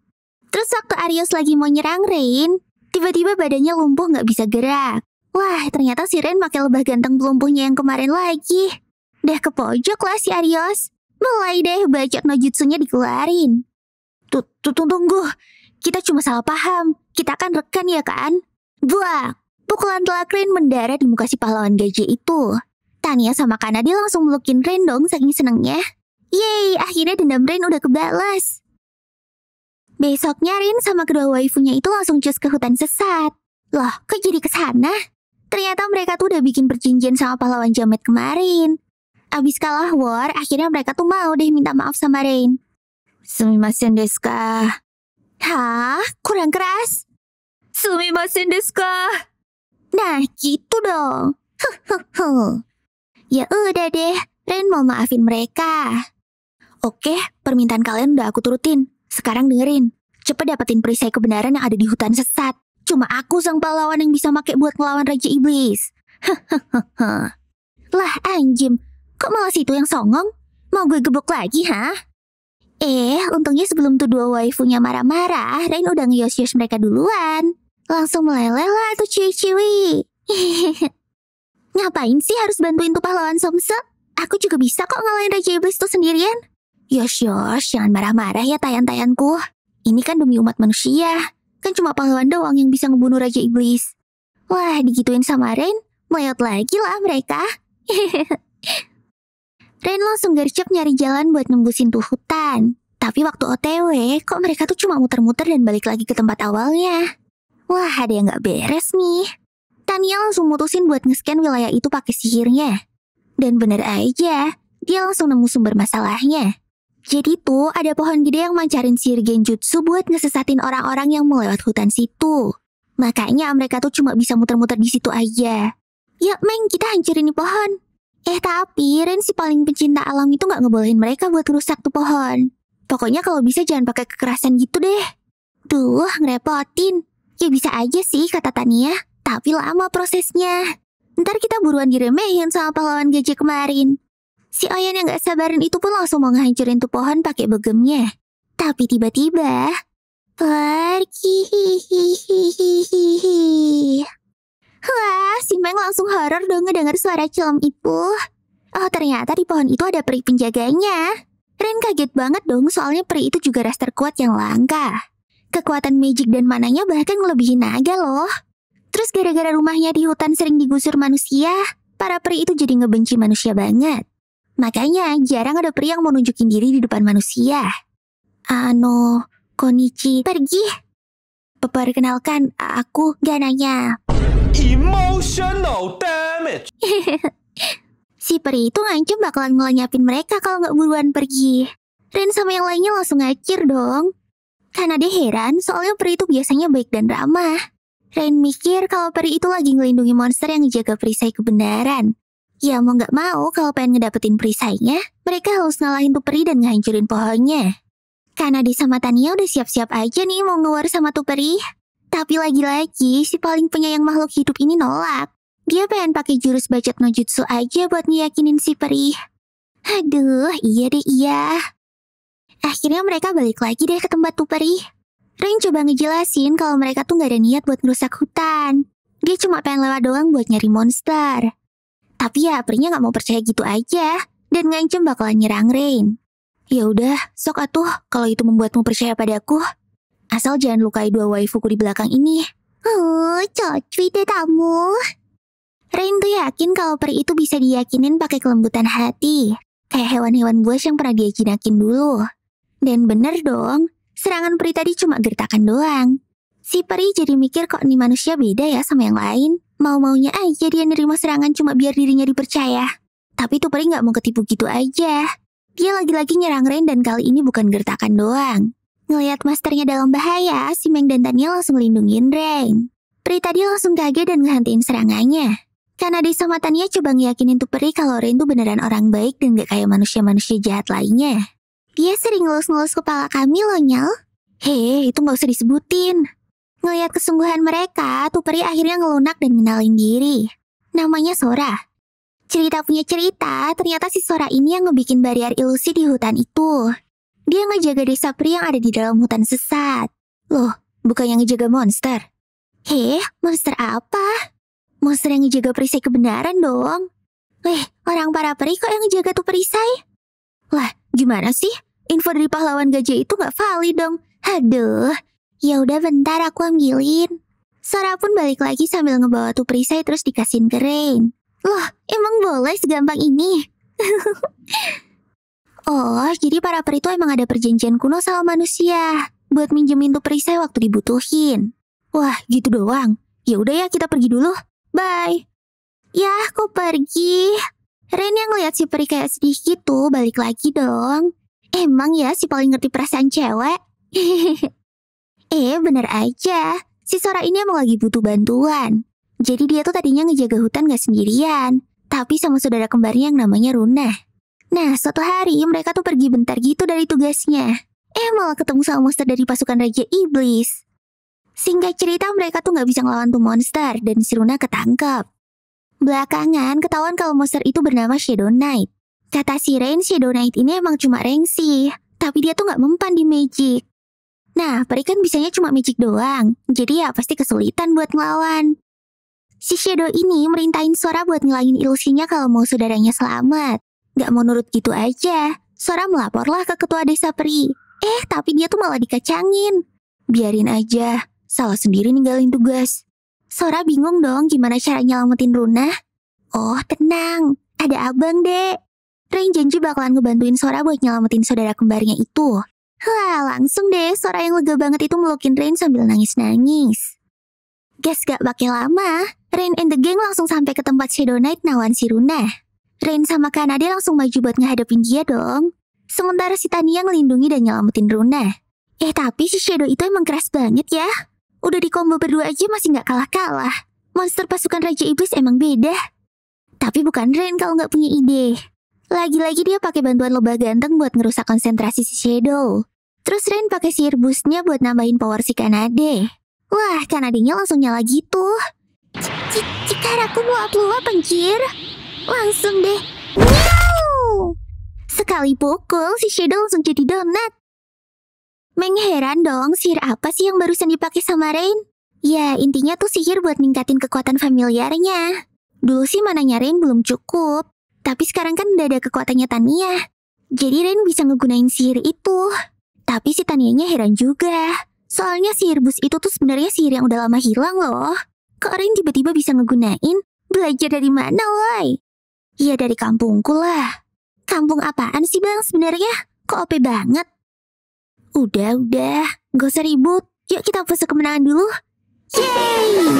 Terus waktu Arios lagi mau nyerang Rain, tiba-tiba badannya lumpuh nggak bisa gerak. Wah, ternyata si Rain pakai lebah ganteng pelumpuhnya yang kemarin lagi. Dah ke pojok lah si Arios. Mulai deh bajak no jutsunya dikeluarin. Tunggu. Kita cuma salah paham. Kita kan rekan ya kan? Buang. Pukulan telak Rain mendarat di muka si pahlawan gajah itu. Tania sama Kanade langsung melukin Rain dong saking senengnya. Yeay, akhirnya dendam Rain udah kebalas. Besoknya Rain sama kedua waifunya itu langsung cus ke hutan sesat. Loh, kok jadi kesana? Ternyata mereka tuh udah bikin perjanjian sama pahlawan jamet kemarin. Abis kalah war, akhirnya mereka tuh mau deh minta maaf sama Rain. Sumimasen desu ka? Hah? Kurang keras? Sumimasen desu ka? Nah, gitu dong. Ya udah deh, Rain mau maafin mereka. Oke, permintaan kalian udah aku turutin. Sekarang dengerin, cepet dapetin perisai kebenaran yang ada di hutan sesat. Cuma aku sang pahlawan yang bisa make buat ngelawan Raja Iblis. Lah anjim, kok malah situ yang songong? Mau gue gebuk lagi, ha? Untungnya sebelum tuh dua waifunya marah-marah, Rain udah ngeyos-yos mereka duluan. Langsung meleleh lah tuh ciwi-ciwi. Ngapain sih harus bantuin tuh pahlawan Somse? Aku juga bisa kok ngalahin Raja Iblis tuh sendirian. Yos, jangan marah-marah ya tayan-tayanku. Ini kan demi umat manusia. Kan cuma pahlawan doang yang bisa ngebunuh Raja Iblis. Wah, digituin sama Rain, meleot lagi lah mereka. Rain langsung gercep nyari jalan buat nembusin tuh hutan. Tapi waktu OTW, kok mereka tuh cuma muter-muter dan balik lagi ke tempat awalnya. Wah, ada yang gak beres nih. Tania langsung mutusin buat nge-scan wilayah itu pakai sihirnya. Dan bener aja, dia langsung nemu sumber masalahnya. Jadi tuh ada pohon gede yang mancarin sihir genjutsu buat ngesesatin orang-orang yang mau lewat hutan situ. Makanya mereka tuh cuma bisa muter-muter di situ aja. Ya Meng, kita hancurin nih pohon. Tapi Ren si paling pencinta alam itu gak ngebolehin mereka buat rusak tuh pohon. Pokoknya kalau bisa jangan pakai kekerasan gitu deh. Duh, ngerepotin. Ya bisa aja sih kata Tania, tapi lama prosesnya. Ntar kita buruan diremehin sama pahlawan gajah kemarin. Si Oyen yang gak sabarin itu pun langsung mau ngehancurin tuh pohon pakai begemnya. Tapi tiba-tiba pergi. Wah, si Meng langsung horor dong ngedenger suara celem itu. Oh, ternyata di pohon itu ada peri penjaganya. Ren kaget banget dong soalnya peri itu juga raster kuat yang langka. Kekuatan magic dan mananya bahkan ngelebihin naga loh. Terus gara-gara rumahnya di hutan sering digusur manusia, para peri itu jadi ngebenci manusia banget. Makanya jarang ada peri yang mau nunjukin diri di depan manusia. Konichi, pergi. Perkenalkan, aku Gananya. Emotional damage. Si peri itu ngancam bakalan ngelenyapin mereka kalau nggak buruan pergi. Ren sama yang lainnya langsung ngacir dong. Karena dia heran soalnya peri itu biasanya baik dan ramah. Ren mikir kalau peri itu lagi ngelindungi monster yang ngejaga perisai kebenaran. Ya mau nggak mau kalau pengen ngedapetin perisainya, mereka harus ngalahin tuh peri dan ngehancurin pohonnya. Karena dia sama Tania udah siap-siap aja nih mau ngeluar sama tuh peri. Tapi lagi-lagi si paling penyayang makhluk hidup ini nolak. Dia pengen pakai jurus bacot no jutsu aja buat ngeyakinin si peri. Aduh, iya deh iya. Akhirnya mereka balik lagi deh ke tempat tuh peri. Ren coba ngejelasin kalau mereka tuh gak ada niat buat ngerusak hutan. Dia cuma pengen lewat doang buat nyari monster. Tapi ya perinya gak mau percaya gitu aja dan ngancem bakalan nyerang Rain. Ya udah, sok atuh kalau itu membuatmu percaya padaku. Asal jangan lukai dua waifuku di belakang ini. Cocok deh kamu. Rain tuh yakin kalau peri itu bisa diyakinin pakai kelembutan hati. Kayak hewan-hewan buas yang pernah dia jinakin dulu. Dan bener dong, serangan peri tadi cuma gertakan doang. Si peri jadi mikir kok nih manusia beda ya sama yang lain. Mau-maunya aja dia nerima serangan cuma biar dirinya dipercaya. Tapi tuh peri gak mau ketipu gitu aja. Dia lagi-lagi nyerang Rain dan kali ini bukan gertakan doang. Ngeliat masternya dalam bahaya, si Meng dan Tania langsung lindungin Rain. Peri tadi langsung kaget dan ngehentiin serangannya. Karena dia sama Tania coba ngeyakinin tuh peri kalau Rain tuh beneran orang baik dan gak kayak manusia-manusia jahat lainnya. Dia sering ngelus-ngelus kepala kami loh, Nyal. Hei, itu gak usah disebutin. Ngeliat kesungguhan mereka, tuh peri akhirnya ngelunak dan ngenalin diri. Namanya Sora. Cerita punya cerita, ternyata si Sora ini yang ngebikin barrier ilusi di hutan itu. Dia ngejaga desa peri yang ada di dalam hutan sesat. Loh, bukan yang ngejaga monster. Monster apa? Monster yang ngejaga perisai kebenaran dong. Orang para peri kok yang ngejaga tuh perisai? Lah, gimana sih? Info dari pahlawan gajah itu gak valid dong. Aduh, ya udah bentar aku ambilin. Sora pun balik lagi sambil ngebawa tuh perisai terus dikasihin ke Rain. Loh, emang boleh segampang ini? Oh, jadi para peri itu emang ada perjanjian kuno sama manusia buat minjemin tuh perisai waktu dibutuhin. Wah, gitu doang. Ya udah ya, kita pergi dulu. Bye. Yah, kok pergi? Rain yang ngeliat si peri kayak sedih gitu, balik lagi dong. Emang ya si paling ngerti perasaan cewek? Bener aja. Si Sora ini emang lagi butuh bantuan. Jadi dia tuh tadinya ngejaga hutan gak sendirian, tapi sama saudara kembarnya yang namanya Runa. Nah, suatu hari mereka tuh pergi bentar gitu dari tugasnya. Malah ketemu sama monster dari pasukan Raja Iblis. Singkat cerita mereka tuh gak bisa ngelawan tuh monster dan si Runa ketangkep. Belakangan ketahuan kalau monster itu bernama Shadow Knight. Kata si Rain, Shadow Knight ini emang cuma rengsi, tapi dia tuh gak mempan di magic. Nah, peri kan bisanya cuma magic doang, jadi ya pasti kesulitan buat ngelawan. Si Shadow ini merintahin Sora buat ngilangin ilusinya kalau mau saudaranya selamat. Gak mau nurut gitu aja, Sora melaporlah ke ketua desa peri. Tapi dia tuh malah dikacangin. Biarin aja, salah sendiri ninggalin tugas. Sora bingung dong gimana cara nyelamatin Runa. Oh tenang, ada abang dek. Rain janji bakalan ngebantuin Sora buat nyelamatin saudara kembarnya itu. Wah langsung deh Sora yang lega banget itu melukin Rain sambil nangis-nangis. Gas gak pakai lama, Rain and the gang langsung sampai ke tempat Shadow Knight nawan si Runa. Rain sama Kanade langsung maju buat ngehadapin dia dong. Sementara si Tania ngelindungi dan nyelamatin Runa. Tapi si Shadow itu emang keras banget ya. Udah di combo berdua aja masih gak kalah-kalah. Monster pasukan Raja Iblis emang beda. Tapi bukan Rain kalau gak punya ide. Lagi-lagi dia pakai bantuan lebah ganteng buat ngerusak konsentrasi si Shadow. Terus Rain pakai sihir boostnya buat nambahin power si Kanade. Wah, Kanadenya langsung nyala gitu. Cikaraku luap-luap anjir. Langsung deh. Wow! Sekali pukul, si Shadow langsung jadi donat. Meng heran dong, sihir apa sih yang barusan dipakai sama Rain? Ya, intinya tuh sihir buat ningkatin kekuatan familiarnya. Dulu sih mananya Rain belum cukup. Tapi sekarang kan udah ada kekuatannya Tania. Jadi Rain bisa ngegunain sihir itu. Tapi si Tanianya heran juga. Soalnya sihir bus itu tuh sebenarnya sihir yang udah lama hilang loh. Kok Rain tiba-tiba bisa ngegunain? Belajar dari mana, woy? Ya dari kampungku lah. Kampung apaan sih bang sebenarnya? Kok OP banget? Udah, gak usah ribut. Yuk kita pose kemenangan dulu. Yeay!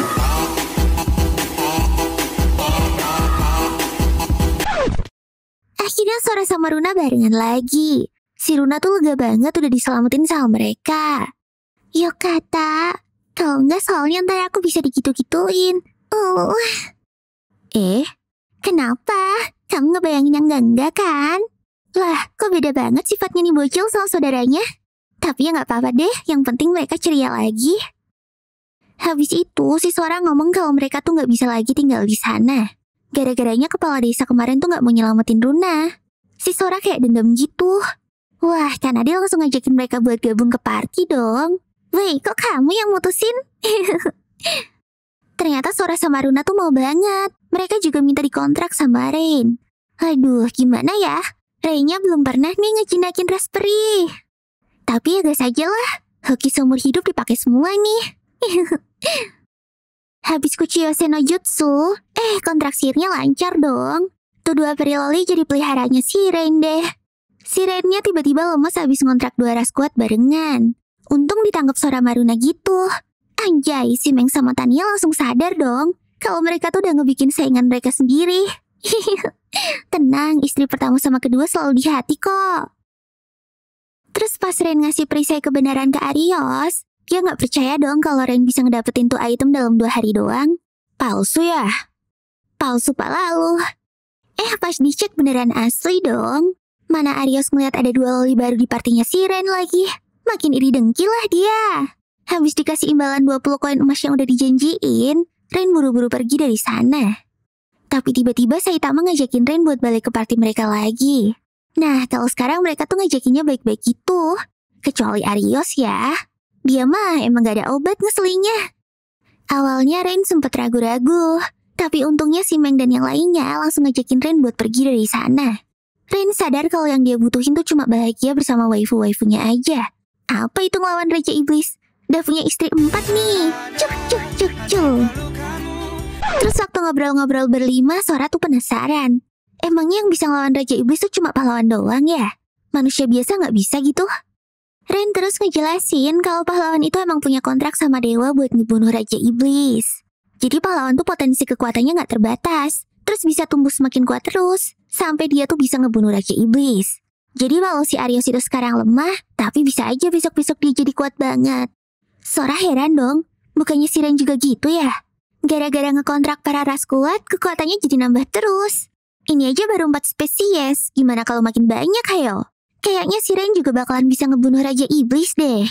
Akhirnya Sora sama Runa barengan lagi. Si Runa tuh lega banget udah diselamatin sama mereka. Yuk kata, kalau enggak soalnya ntar aku bisa digitu-gituin. Kenapa? Kamu ngebayangin yang enggak kan? Lah, kok beda banget sifatnya nih bocil sama saudaranya? Tapi ya gak apa-apa deh, yang penting mereka ceria lagi. Habis itu, si Sora ngomong kalau mereka tuh gak bisa lagi tinggal di sana. Gara-garanya kepala desa kemarin tuh gak mau nyelamatin Runa. Si Sora kayak dendam gitu. Wah, Kanade langsung ngajakin mereka buat gabung ke party dong. Weh, kok kamu yang mutusin? Ternyata Sora sama Runa tuh mau banget. Mereka juga minta dikontrak sama Rain. Aduh, gimana ya? Rainnya belum pernah nih ngejinakin Raspberry. Tapi ya gas aja lah. Hoki seumur hidup dipakai semua nih. Habis Kuchiyose no Jutsu, kontrak sihirnya lancar dong. Tuh dua peri loli jadi peliharanya si Rain deh. Si Rainnya tiba-tiba lemes habis ngontrak 2 ras kuat barengan. Untung ditangkap Sora Maruna gitu. Anjay, si Meng sama Tania langsung sadar dong kalau mereka tuh udah ngebikin saingan mereka sendiri. Tenang, istri pertama sama kedua selalu di hati kok. Terus pas Rain ngasih perisai kebenaran ke Arios, dia nggak percaya dong kalau Rain bisa ngedapetin tuh item dalam 2 hari doang. Palsu ya? Palsu pak lalu. Pas dicek beneran asli dong. Mana Arios ngeliat ada 2 loli baru di partinya si Rain lagi. Makin iri dengki lah dia. Habis dikasih imbalan 20 koin emas yang udah dijanjiin, Rain buru-buru pergi dari sana. Tapi tiba-tiba Saitama ngajakin Rain buat balik ke party mereka lagi. Nah, kalau sekarang mereka tuh ngajakinnya baik-baik gitu. Kecuali Arios ya. Dia mah emang gak ada obat ngeselinnya. Awalnya Rain sempet ragu-ragu. Tapi untungnya si Meng dan yang lainnya langsung ngajakin Rain buat pergi dari sana. Rain sadar kalau yang dia butuhin tuh cuma bahagia bersama waifu-waifunya aja. Apa itu ngelawan Raja Iblis? Udah punya istri 4 nih. Cuk. Terus waktu ngobrol-ngobrol berlima, Sora tuh penasaran. Emangnya yang bisa ngelawan Raja Iblis tuh cuma pahlawan doang ya? Manusia biasa nggak bisa gitu? Rain terus ngejelasin kalau pahlawan itu emang punya kontrak sama dewa buat ngebunuh Raja Iblis. Jadi pahlawan tuh potensi kekuatannya nggak terbatas. Terus bisa tumbuh semakin kuat terus. Sampai dia tuh bisa ngebunuh Raja Iblis. Jadi walau si Arios itu sekarang lemah, tapi bisa aja besok-besok dia jadi kuat banget. Sora heran dong, bukannya si Rain juga gitu ya? Gara-gara ngekontrak para ras kuat, kekuatannya jadi nambah terus. Ini aja baru 4 spesies, gimana kalau makin banyak hayo? Kayaknya si Rain juga bakalan bisa ngebunuh Raja Iblis deh.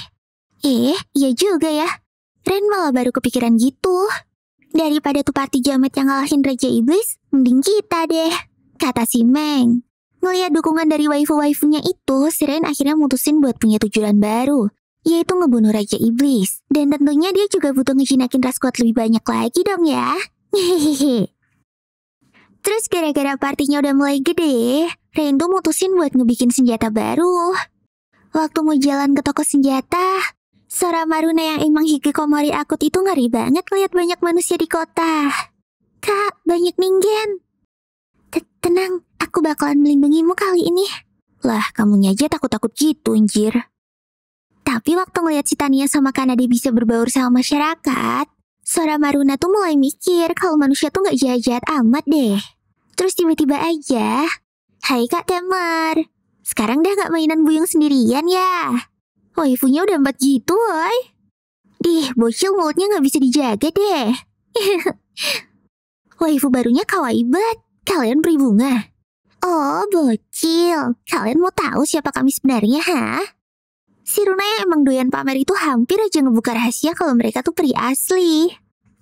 Iya juga ya. Rain malah baru kepikiran gitu. Daripada tuh party jamet yang ngalahin Raja Iblis, mending kita deh, kata si Meng. Ngeliat dukungan dari waifu-waifunya itu, si Rain akhirnya mutusin buat punya tujuan baru, yaitu ngebunuh Raja Iblis. Dan tentunya dia juga butuh ngejinakin ras kuat lebih banyak lagi dong ya. Hehehe. Terus gara-gara partinya udah mulai gede, Rain tuh mutusin buat ngebikin senjata baru. Waktu mau jalan ke toko senjata, Sora Maruna yang emang hikikomori akut itu ngeri banget lihat banyak manusia di kota. Kak, banyak ningen. Tenang, aku bakalan melindungimu kali ini. Lah, kamunya aja takut-takut gitu, anjir. Tapi waktu ngeliat si Tania sama Kanade bisa berbaur sama masyarakat, Sora Maruna tuh mulai mikir kalau manusia tuh gak jahat-jahat amat deh. Terus tiba-tiba aja, hai Kak Temar, sekarang dah gak mainan buyung sendirian ya? Waifunya udah 4 gitu, woy. Dih, bocil mulutnya gak bisa dijaga deh. Waifu barunya kawaii banget. Kalian beri bunga. Oh, bocil. Kalian mau tahu siapa kami sebenarnya, ha? Si Runa yang emang doyan pamer itu hampir aja ngebuka rahasia kalau mereka tuh peri asli.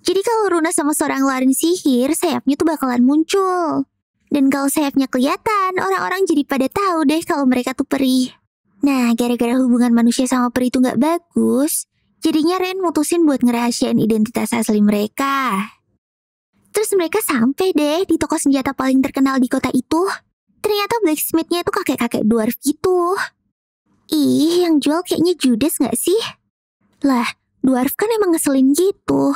Jadi kalau Runa sama Sora ngeluarin sihir, sayapnya tuh bakalan muncul. Dan kalau sayapnya kelihatan, orang-orang jadi pada tahu deh kalau mereka tuh peri. Nah, gara-gara hubungan manusia sama peri itu nggak bagus, jadinya Ren mutusin buat ngerahasiain identitas asli mereka. Terus mereka sampai deh di toko senjata paling terkenal di kota itu. Ternyata blacksmith-nya itu kakek-kakek dwarf gitu. Ih, yang jual kayaknya judes gak sih? Lah, dwarf kan emang ngeselin gitu.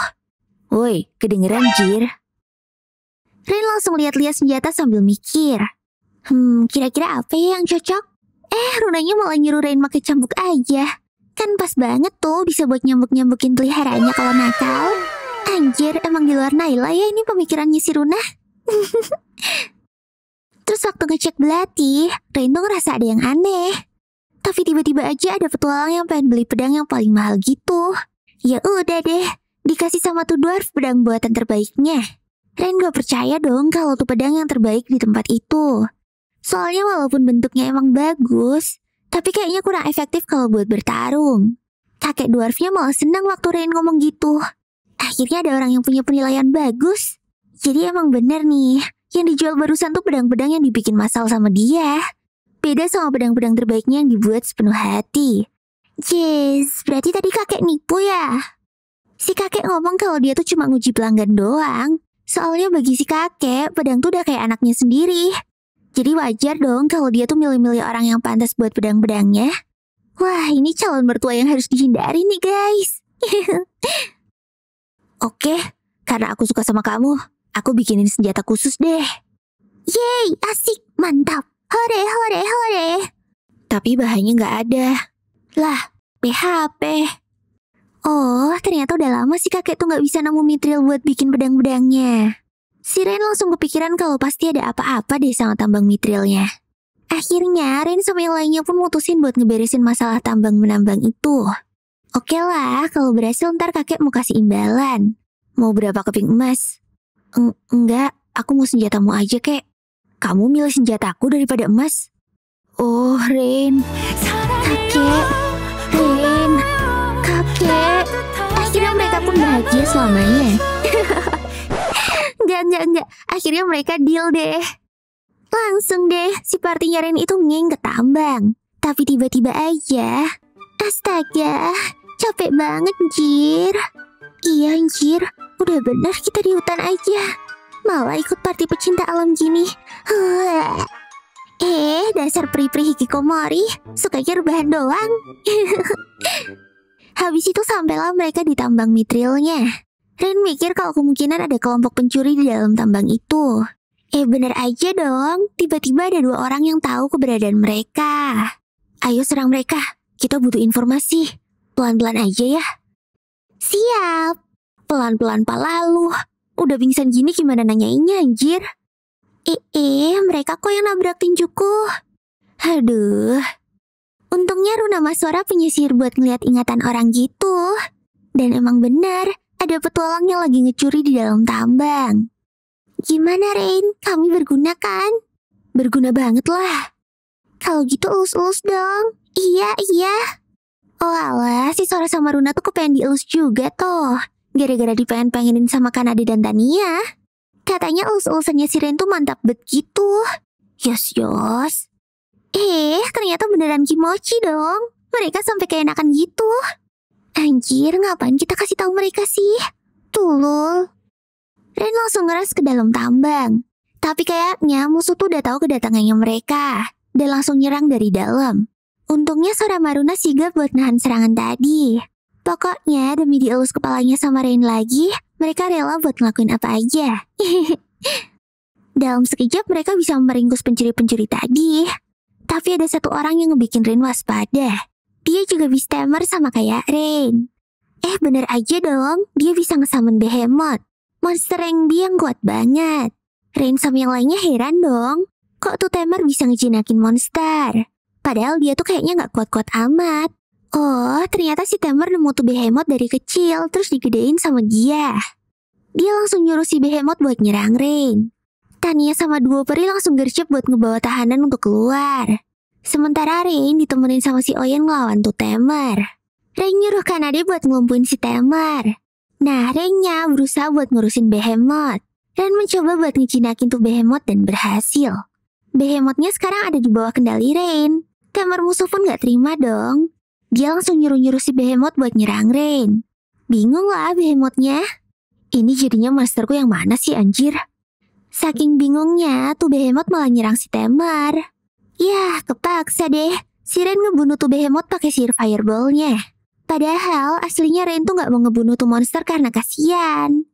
Woi, kedengeran Jir. Ren langsung lihat-lihat senjata sambil mikir. Kira-kira apa ya yang cocok? Runanya malah nyuruh Ren pakai cambuk aja. Kan pas banget tuh bisa buat nyambuk-nyambukin peliharanya kalau nakal. Anjir, emang di luar Naila ya ini pemikirannya si Runa. Terus waktu ngecek belati, Ren tuh ngerasa ada yang aneh. Tapi tiba-tiba aja ada petualang yang pengen beli pedang yang paling mahal gitu. Ya udah deh, dikasih sama tuh dwarf pedang buatan terbaiknya. Ren gak percaya dong kalau tuh pedang yang terbaik di tempat itu. Soalnya walaupun bentuknya emang bagus, tapi kayaknya kurang efektif kalau buat bertarung. Kakek dwarfnya malah senang waktu Ren ngomong gitu. Akhirnya ada orang yang punya penilaian bagus. Jadi emang bener nih, yang dijual barusan tuh pedang-pedang yang dibikin massal sama dia. Beda sama pedang-pedang terbaiknya yang dibuat sepenuh hati. Yes, berarti tadi kakek nipu ya? Si kakek ngomong kalau dia tuh cuma nguji pelanggan doang. Soalnya bagi si kakek, pedang tuh udah kayak anaknya sendiri. Jadi wajar dong kalau dia tuh milih-milih orang yang pantas buat pedang-pedangnya. Wah, ini calon mertua yang harus dihindari nih guys. Oke, karena aku suka sama kamu, aku bikinin senjata khusus deh. Yeay, asik, mantap. Hore, hore, hore. Tapi bahannya nggak ada. Lah, PHP. Oh, ternyata udah lama sih kakek tuh nggak bisa nemu mitril buat bikin pedang-pedangnya. Si Ren langsung kepikiran kalau pasti ada apa-apa deh sama tambang mitrilnya. Akhirnya Ren sama yang lainnya pun mutusin buat ngeberesin masalah tambang-menambang itu. Oke lah, kalau berhasil ntar kakek mau kasih imbalan. Mau berapa keping emas? Enggak, aku mau senjatamu aja kek. Kamu milih senjataku daripada emas? Oh Ren, kakek, Ren, kakek. Akhirnya mereka pun bahagia selamanya. Enggak. Akhirnya mereka deal deh. Langsung deh, si partinya Ren itu ngeng ke tambang. Tapi tiba-tiba aja, astaga, capek banget, Jir. Iya, Jir, udah benar kita di hutan aja. Malah ikut party pecinta alam gini. Dasar peri-peri hikikomori, sukanya rebahan doang. Habis itu sampailah mereka di tambang mitrilnya. Ren mikir kalau kemungkinan ada kelompok pencuri di dalam tambang itu. Bener aja dong, tiba-tiba ada 2 orang yang tahu keberadaan mereka. Ayo serang mereka, kita butuh informasi. Pelan-pelan aja ya. Siap. Pelan-pelan palalu. Udah pingsan gini gimana nanyainnya anjir? Mereka kok yang nabrak tinjuku. Aduh. Untungnya Runa Maswara punya sihir buat ngeliat ingatan orang gitu. Dan emang benar, ada petualang yang lagi ngecuri di dalam tambang. Gimana Rain? Kami berguna kan? Berguna banget lah. Kalau gitu elus-elus dong. Iya. Oh alah, si Sora sama Runa tuh kepengen dielus juga tuh. Gara-gara dipengen-pengenin sama Kanade dan Tania. Katanya elus-elusannya si Rain tuh mantap bet gitu. Yos. Ternyata beneran kimochi dong. Mereka sampai keenakan gitu. Anjir, ngapain kita kasih tahu mereka sih? Tulul. Ren langsung ngeras ke dalam tambang. Tapi kayaknya musuh tuh udah tahu kedatangannya mereka. Dan langsung nyerang dari dalam. Untungnya Sora Maruna sigap buat nahan serangan tadi. Pokoknya demi dielus kepalanya sama Ren lagi, mereka rela buat ngelakuin apa aja. Dalam sekejap mereka bisa meringkus pencuri-pencuri tadi. Tapi ada 1 orang yang ngebikin Ren waspada. Dia juga Beastamer sama kayak Ren. Bener aja dong, dia bisa ngesummon Behemoth. Monster yang dia kuat banget. Ren sama yang lainnya heran dong. Kok tuh Tamer bisa ngejinakin monster? Padahal dia tuh kayaknya gak kuat-kuat amat. Oh, ternyata si Tamer nemu tuh Behemoth dari kecil, terus digedein sama dia. Dia langsung nyuruh si Behemoth buat nyerang Ren. Tania sama duo peri langsung gercep buat ngebawa tahanan untuk keluar. Sementara Ren ditemenin sama si Oyen ngelawan tuh Tamer. Ren nyuruh Kanade buat ngelumpuin si Tamer. Nah, Rennya berusaha buat ngurusin Behemoth. Ren mencoba buat ngejinakin tuh Behemoth dan berhasil. Behemothnya sekarang ada di bawah kendali Ren. Tamer musuh pun gak terima dong. Dia langsung nyuruh-nyuruh si Behemoth buat nyerang Ren. Bingung lah Behemothnya. Ini jadinya monsterku yang mana sih anjir? Saking bingungnya, tuh Behemoth malah nyerang si Tamer. Yah, kepaksa deh. Si Ren ngebunuh tuh Behemoth pakai sihir fireball-nya. Padahal aslinya Ren tuh gak mau ngebunuh tuh monster karena kasihan.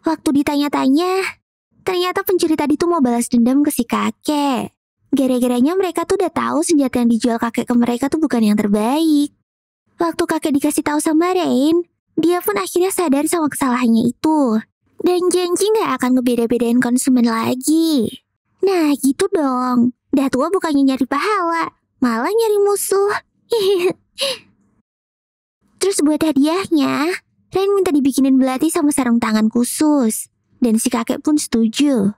Waktu ditanya-tanya, ternyata pencuri tadi tuh mau balas dendam ke si kakek. Gara-garanya mereka tuh udah tahu senjata yang dijual kakek ke mereka tuh bukan yang terbaik. Waktu kakek dikasih tahu sama Ren, dia pun akhirnya sadar sama kesalahannya itu. Dan janji gak akan ngebeda-bedain konsumen lagi. Nah gitu dong, dah tua bukannya nyari pahala, malah nyari musuh. Terus buat hadiahnya, Ren minta dibikinin belati sama sarung tangan khusus. Dan si kakek pun setuju.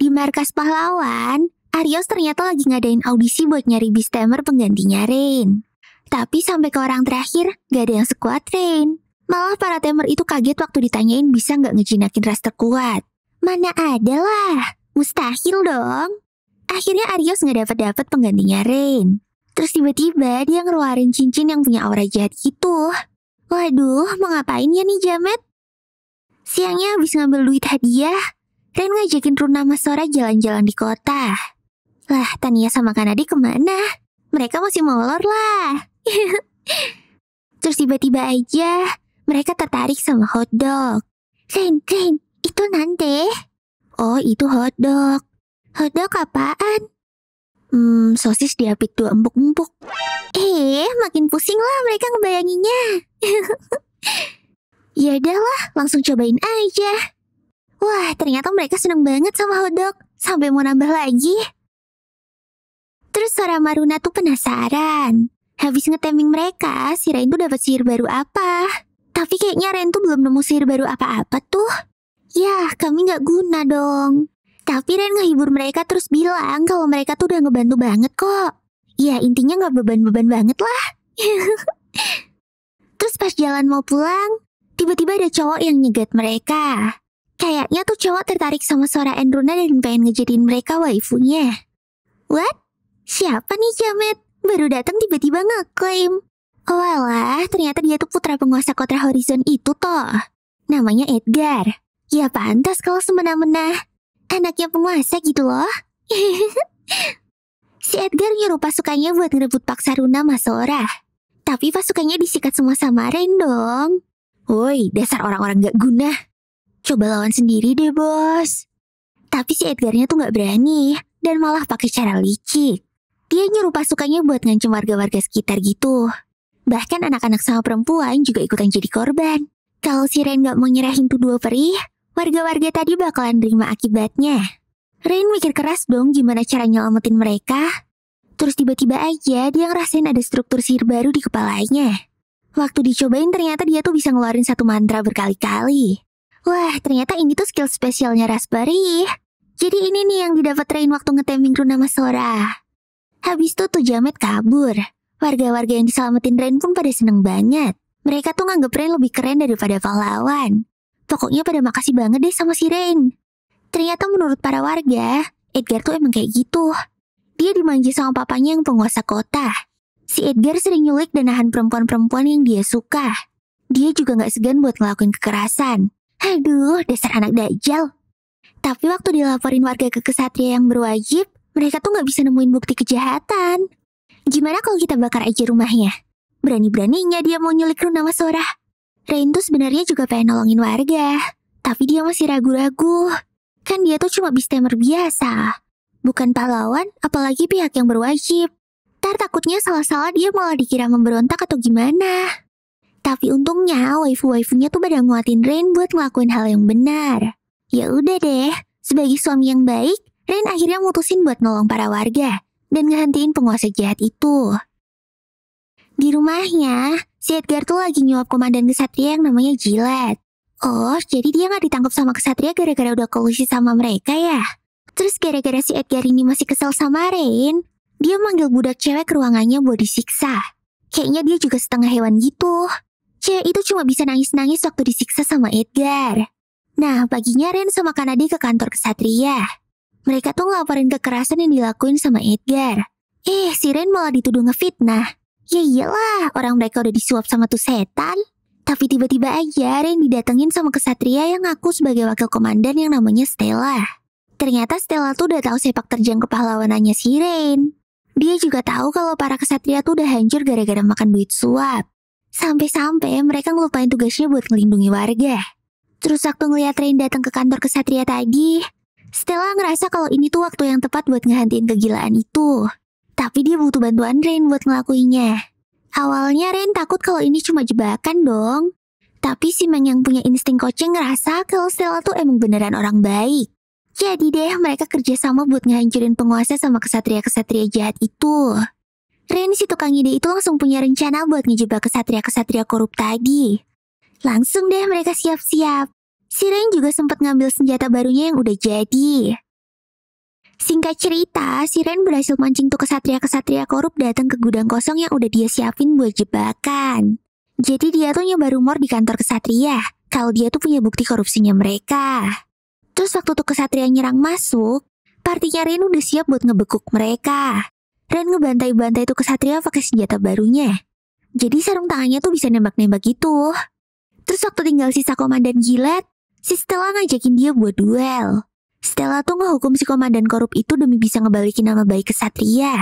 Di markas pahlawan, Arios ternyata lagi ngadain audisi buat nyari Beastamer penggantinya Ren. Tapi sampai ke orang terakhir, gak ada yang sekuat Ren. Malah para Tamer itu kaget waktu ditanyain bisa gak ngejinakin ras terkuat. Mana ada lah, mustahil dong. Akhirnya Arios gak dapet penggantinya Ren. Terus tiba-tiba dia ngeluarin cincin yang punya aura jahat gitu. Waduh, mau ngapain ya nih Jamet? Siangnya habis ngambil duit hadiah, Ren ngajakin Runa Maswara jalan-jalan di kota. Lah, Tania sama Kanade kemana? Mereka masih molor lah. Terus tiba-tiba aja, mereka tertarik sama hotdog. Ren, itu nanti. Oh, itu hotdog. Hotdog apaan? Sosis diapit 2 empuk-empuk. Makin pusing lah mereka ngebayanginnya. Ya udahlah, langsung cobain aja. Wah, ternyata mereka seneng banget sama hotdog. Sampai mau nambah lagi. Terus Sora sama Runa tuh penasaran. Habis ngeteming mereka, si Rain tuh dapat sihir baru apa? Tapi kayaknya Rain tuh belum nemu sihir baru apa-apa tuh. Yah, kami nggak guna dong. Tapi Rain ngehibur mereka terus bilang kalau mereka tuh udah ngebantu banget kok. Ya intinya nggak beban-beban banget lah. Terus pas jalan mau pulang, tiba-tiba ada cowok yang nyegat mereka. Kayaknya tuh cowok tertarik sama Sora and Runa dan pengen ngejadiin mereka waifunya. What? Siapa nih Jamet? Baru datang tiba-tiba ngeklaim. Oh alah, ternyata dia tuh putra penguasa kota Horizon itu toh. Namanya Edgar. Ya pantas kalau semena-mena. Anaknya penguasa gitu loh. Si Edgar nyuruh pasukannya buat ngerebut paksa Runa sama Sora. Tapi pasukannya disikat semua sama Rain dong. Woi, dasar orang-orang gak guna. Coba lawan sendiri deh bos. Tapi si Edgarnya tuh gak berani. Dan malah pakai cara licik. Dia nyuruh pasukannya buat ngancem warga-warga sekitar gitu. Bahkan anak-anak sama perempuan juga ikutan jadi korban. Kalau si Rain gak mau nyerahin tuh dua perih, warga-warga tadi bakalan terima akibatnya. Rain mikir keras dong gimana cara nyelamatin mereka. Terus tiba-tiba aja dia ngerasain ada struktur sihir baru di kepalanya. Waktu dicobain ternyata dia tuh bisa ngeluarin satu mantra berkali-kali. Wah, ternyata ini tuh skill spesialnya Raspberry. Jadi ini nih yang didapat Rain waktu ngeteming Runa sama Sora. Habis itu tuh Jamet kabur. Warga-warga yang diselamatin Rain pun pada seneng banget. Mereka tuh nganggep Rain lebih keren daripada pahlawan. Pokoknya pada makasih banget deh sama si Rain. Ternyata menurut para warga, Edgar tuh emang kayak gitu. Dia dimanja sama papanya yang penguasa kota. Si Edgar sering nyulik dan nahan perempuan-perempuan yang dia suka. Dia juga gak segan buat ngelakuin kekerasan. Aduh, dasar anak dajjal. Tapi waktu dilaporin warga ke kesatria yang berwajib, mereka tuh gak bisa nemuin bukti kejahatan. Gimana kalau kita bakar aja rumahnya? Berani-beraninya dia mau nyulik Runa sama Sora. Rain tuh sebenarnya juga pengen nolongin warga. Tapi dia masih ragu-ragu. Kan dia tuh cuma beastamer biasa. Bukan pahlawan, apalagi pihak yang berwajib. Ntar takutnya salah-salah dia malah dikira memberontak atau gimana. Tapi untungnya waifu-waifunya tuh pada nguatin Rain buat ngelakuin hal yang benar. Ya udah deh, sebagai suami yang baik, Rain akhirnya mutusin buat nolong para warga dan ngehentiin penguasa jahat itu. Di rumahnya, si Edgar tuh lagi nyuap komandan kesatria yang namanya Gillette. Oh, jadi dia gak ditangkap sama kesatria gara-gara udah kolusi sama mereka ya? Terus gara-gara si Edgar ini masih kesel sama Rain, dia manggil budak cewek ke ruangannya buat disiksa. Kayaknya dia juga setengah hewan gitu. Cewek itu cuma bisa nangis-nangis waktu disiksa sama Edgar. Nah, paginya Rain sama Kanade ke kantor kesatria. Mereka tuh ngelaporin kekerasan yang dilakuin sama Edgar. Si Rain malah dituduh ngefitnah. Ya iyalah, orang mereka udah disuap sama tuh setan. Tapi tiba-tiba aja Rain didatengin sama kesatria yang ngaku sebagai wakil komandan yang namanya Stella. Ternyata Stella tuh udah tahu sepak terjang kepahlawanannya si Rain. Dia juga tahu kalau para kesatria tuh udah hancur gara-gara makan duit suap. Sampai-sampai mereka ngelupain tugasnya buat ngelindungi warga. Terus waktu ngeliat Rain datang ke kantor kesatria tadi, Stella ngerasa kalau ini tuh waktu yang tepat buat ngehentiin kegilaan itu. Tapi dia butuh bantuan Rain buat ngelakuinnya. Awalnya Rain takut kalau ini cuma jebakan dong. Tapi si Meng yang punya insting coaching ngerasa kalau Stella tuh emang beneran orang baik. Jadi deh mereka kerjasama buat ngehancurin penguasa sama kesatria-kesatria jahat itu. Rain si tukang ide itu langsung punya rencana buat ngejebak kesatria-kesatria korup tadi. Langsung deh mereka siap-siap. Si Rain juga sempat ngambil senjata barunya yang udah jadi. Singkat cerita, si Rain berhasil mancing tuh kesatria-kesatria korup datang ke gudang kosong yang udah dia siapin buat jebakan. Jadi dia tuh nyebar rumor di kantor kesatria kalau dia tuh punya bukti korupsinya mereka. Terus waktu tuh kesatria nyerang masuk, partinya Rain udah siap buat ngebekuk mereka. Rain ngebantai-bantai tuh kesatria pakai senjata barunya. Jadi sarung tangannya tuh bisa nembak-nembak gitu. Terus waktu tinggal sisa komandan Gillette, si Stella ngajakin dia buat duel. Stella tuh ngehukum si komandan korup itu demi bisa ngebalikin nama baik kesatria.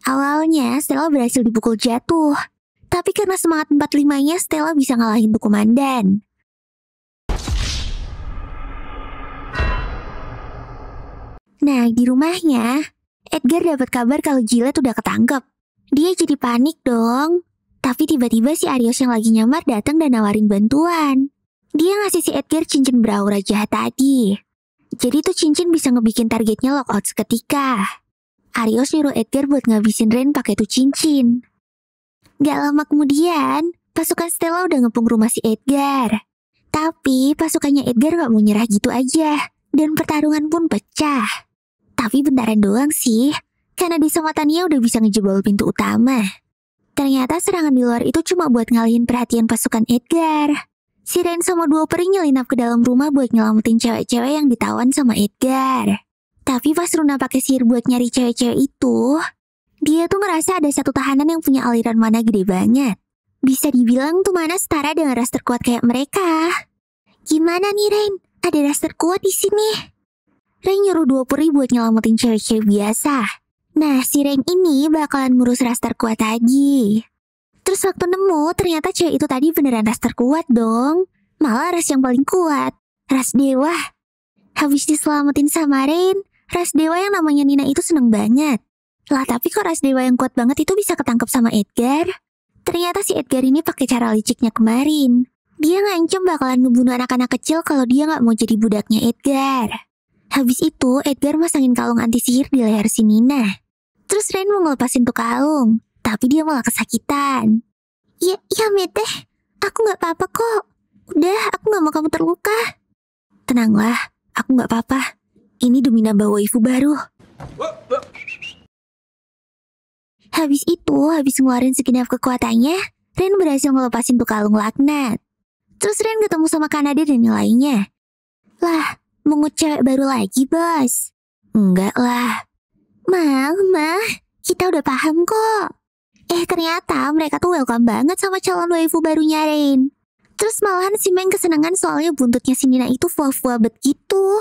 Awalnya Stella berhasil dipukul jatuh. Tapi karena semangat 45-nya Stella bisa ngalahin tuh komandan. Nah, di rumahnya, Edgar dapat kabar kalau Gillette udah ketangkep. Dia jadi panik dong. Tapi tiba-tiba si Arios yang lagi nyamar datang dan nawarin bantuan. Dia ngasih si Edgar cincin beraura jahat tadi. Jadi tuh cincin bisa ngebikin targetnya lockout seketika. Arios nyuruh Edgar buat ngabisin Ren pakai tuh cincin. Gak lama kemudian, pasukan Stella udah ngepung rumah si Edgar. Tapi pasukannya Edgar gak mau nyerah gitu aja, dan pertarungan pun pecah. Tapi bentaran doang sih, karena Desa Matania udah bisa ngejebol pintu utama. Ternyata serangan di luar itu cuma buat ngalihin perhatian pasukan Edgar. Si Ren sama dua peri nyelinap ke dalam rumah buat nyelamatin cewek-cewek yang ditawan sama Edgar. Tapi pas Runa pakai sihir buat nyari cewek-cewek itu, dia tuh ngerasa ada satu tahanan yang punya aliran mana gede banget. Bisa dibilang tuh mana setara dengan ras terkuat kayak mereka. Gimana nih Ren? Ada ras terkuat di sini. Ren nyuruh dua peri buat nyelamatin cewek-cewek biasa. Nah, si Ren ini bakalan ngurus ras terkuat tadi. Terus waktu nemu, ternyata cewek itu tadi beneran ras terkuat dong. Malah ras yang paling kuat. Ras dewa. Habis diselamatin sama Ren, ras dewa yang namanya Nina itu seneng banget. Lah tapi kok ras dewa yang kuat banget itu bisa ketangkep sama Edgar? Ternyata si Edgar ini pakai cara liciknya kemarin. Dia ngancem bakalan ngebunuh anak-anak kecil kalau dia gak mau jadi budaknya Edgar. Habis itu Edgar masangin kalung anti sihir di leher si Nina. Terus Ren mau ngelepasin tuh kalung, tapi dia malah kesakitan. Ya Mete, aku gak apa-apa kok. Udah, aku gak mau kamu terluka. Tenanglah, aku gak apa-apa. Ini demi nambah waifu baru. Habis ngeluarin segenap kekuatannya, Ren berhasil ngelepasin tuh kalung laknat. Terus Ren ketemu sama Kanade dan yang lainnya. Lah, mengut cewek baru lagi, bos? Enggak lah. Ma, kita udah paham kok. Ternyata mereka tuh welcome banget sama calon waifu barunya Ren. Terus malahan si Meng kesenangan soalnya buntutnya si Nina itu fuah-fuah bet gitu.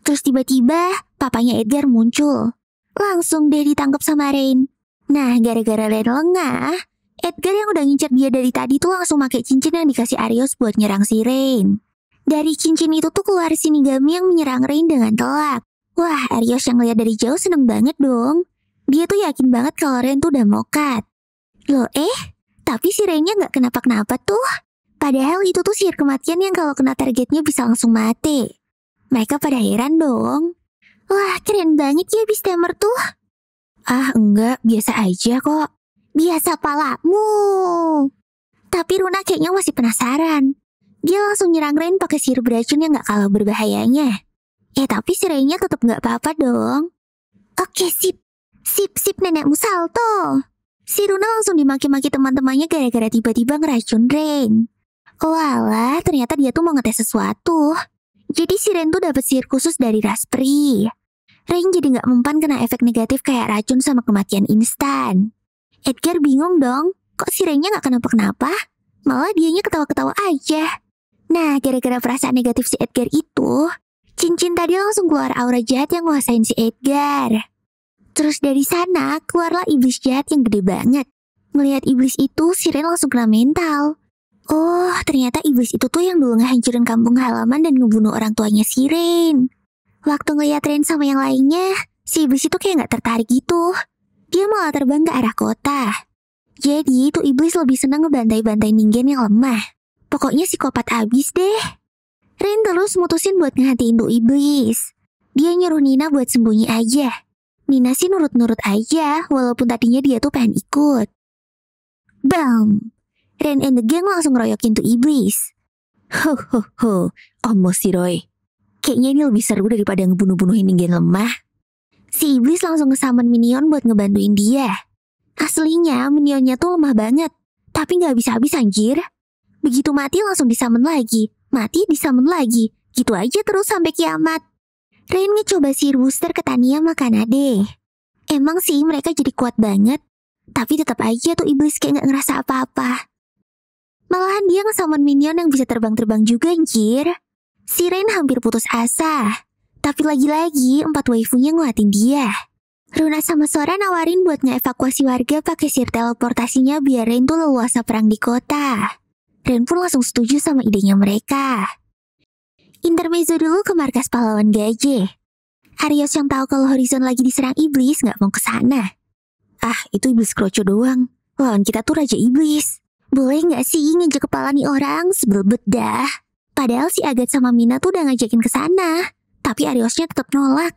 Terus tiba-tiba papanya Edgar muncul. Langsung deh ditangkap sama Ren. Nah, gara-gara Ren lengah, Edgar yang udah ngincer dia dari tadi tuh langsung pakai cincin yang dikasih Arios buat nyerang si Ren. Dari cincin itu tuh keluar Shinigami yang menyerang Ren dengan telak. Wah, Arios yang lihat dari jauh seneng banget dong. Dia tuh yakin banget kalau Ren tuh udah mokat. Loh tapi si Rennya gak kenapa-kenapa tuh. Padahal itu tuh sihir kematian yang kalau kena targetnya bisa langsung mati. Mereka pada heran dong. Wah, keren banget ya Beastamer tuh. Ah, enggak, biasa aja kok. Biasa palamu. Tapi Runa kayaknya masih penasaran. Dia langsung nyerang Ren pakai sihir beracun yang gak kalah berbahayanya. Tapi si Rennya tetap gak apa-apa dong. Oke, sip nenekmu salto. Si Runa langsung dimaki-maki teman-temannya gara-gara tiba-tiba ngeracun Ren. Walah, ternyata dia tuh mau ngetes sesuatu. Jadi si Ren tuh dapet sihir khusus dari Raspberry. Ren jadi gak mempan kena efek negatif kayak racun sama kematian instan. Edgar bingung dong, kok si Rennya gak kenapa-kenapa? Malah dianya ketawa-ketawa aja. Nah, gara-gara perasaan negatif si Edgar itu, cincin tadi langsung keluar aura jahat yang nguasain si Edgar. Terus dari sana, keluarlah iblis jahat yang gede banget. Ngelihat iblis itu, si Ren langsung kena mental. Oh, ternyata iblis itu tuh yang dulu ngehancurin kampung halaman dan ngebunuh orang tuanya si Ren. Waktu ngeliat Ren sama yang lainnya, si iblis itu kayak gak tertarik gitu. Dia malah terbang ke arah kota. Jadi, tuh iblis lebih senang ngebantai-bantai ningen yang lemah. Pokoknya psikopat abis deh. Ren terus mutusin buat ngehatiin tuh iblis. Dia nyuruh Nina buat sembunyi aja. Nina sih nurut-nurut aja, walaupun tadinya dia tuh pengen ikut. Bam! Ren and the gang langsung ngeroyokin tuh iblis. Ho, Omo si Roy. Kayaknya ini lebih seru daripada ngebunuh-bunuhin ningen lemah. Si iblis langsung nge-summon minion buat ngebantuin dia. Aslinya minionnya tuh lemah banget, tapi gak bisa habis anjir. Begitu mati langsung disummon lagi, mati disummon lagi. Gitu aja terus sampai kiamat. Ren ngecoba sihir booster ke Tania sama Kanade. Emang sih mereka jadi kuat banget, tapi tetap aja tuh iblis kayak gak ngerasa apa-apa. Malahan dia nge-summon minion yang bisa terbang-terbang juga anjir. Si Ren hampir putus asa, tapi lagi-lagi 4 waifunya nguatin dia. Runa sama Sora nawarin buat ngeevakuasi warga pakai sihir teleportasinya biar Ren tuh leluasa perang di kota. Ren pun langsung setuju sama idenya mereka. Intermezzo dulu ke markas pahlawan gajah. Arios yang tahu kalau Horizon lagi diserang iblis gak mau kesana. Ah, itu iblis kroco doang. Lawan kita tuh Raja Iblis. Boleh gak sih nginjek kepala nih orang? Sebel bedah. Padahal si Agat sama Mina tuh udah ngajakin kesana. Tapi Ariosnya tetap nolak.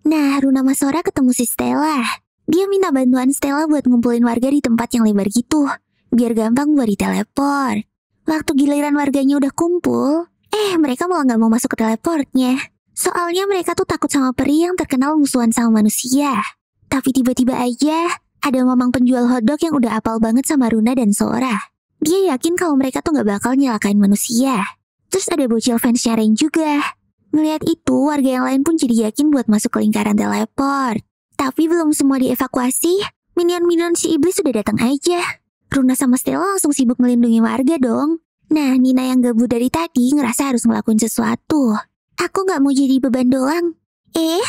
Nah, Runa sama Sora ketemu si Stella. Dia minta bantuan Stella buat ngumpulin warga di tempat yang lebar gitu, biar gampang buat diteleport. Waktu giliran warganya udah kumpul, mereka malah nggak mau masuk ke teleportnya. Soalnya mereka tuh takut sama peri yang terkenal musuhan sama manusia. Tapi tiba-tiba aja, ada mamang penjual hotdog yang udah apal banget sama Runa dan Sora. Dia yakin kalau mereka tuh nggak bakal nyelakain manusia. Terus ada bocil fansnya Rain juga. Ngeliat itu, warga yang lain pun jadi yakin buat masuk ke lingkaran teleport. Tapi belum semua dievakuasi, minion-minion si iblis sudah datang aja. Runa sama Stella langsung sibuk melindungi warga dong. Nah, Nina yang gabut dari tadi ngerasa harus ngelakuin sesuatu. Aku gak mau jadi beban doang.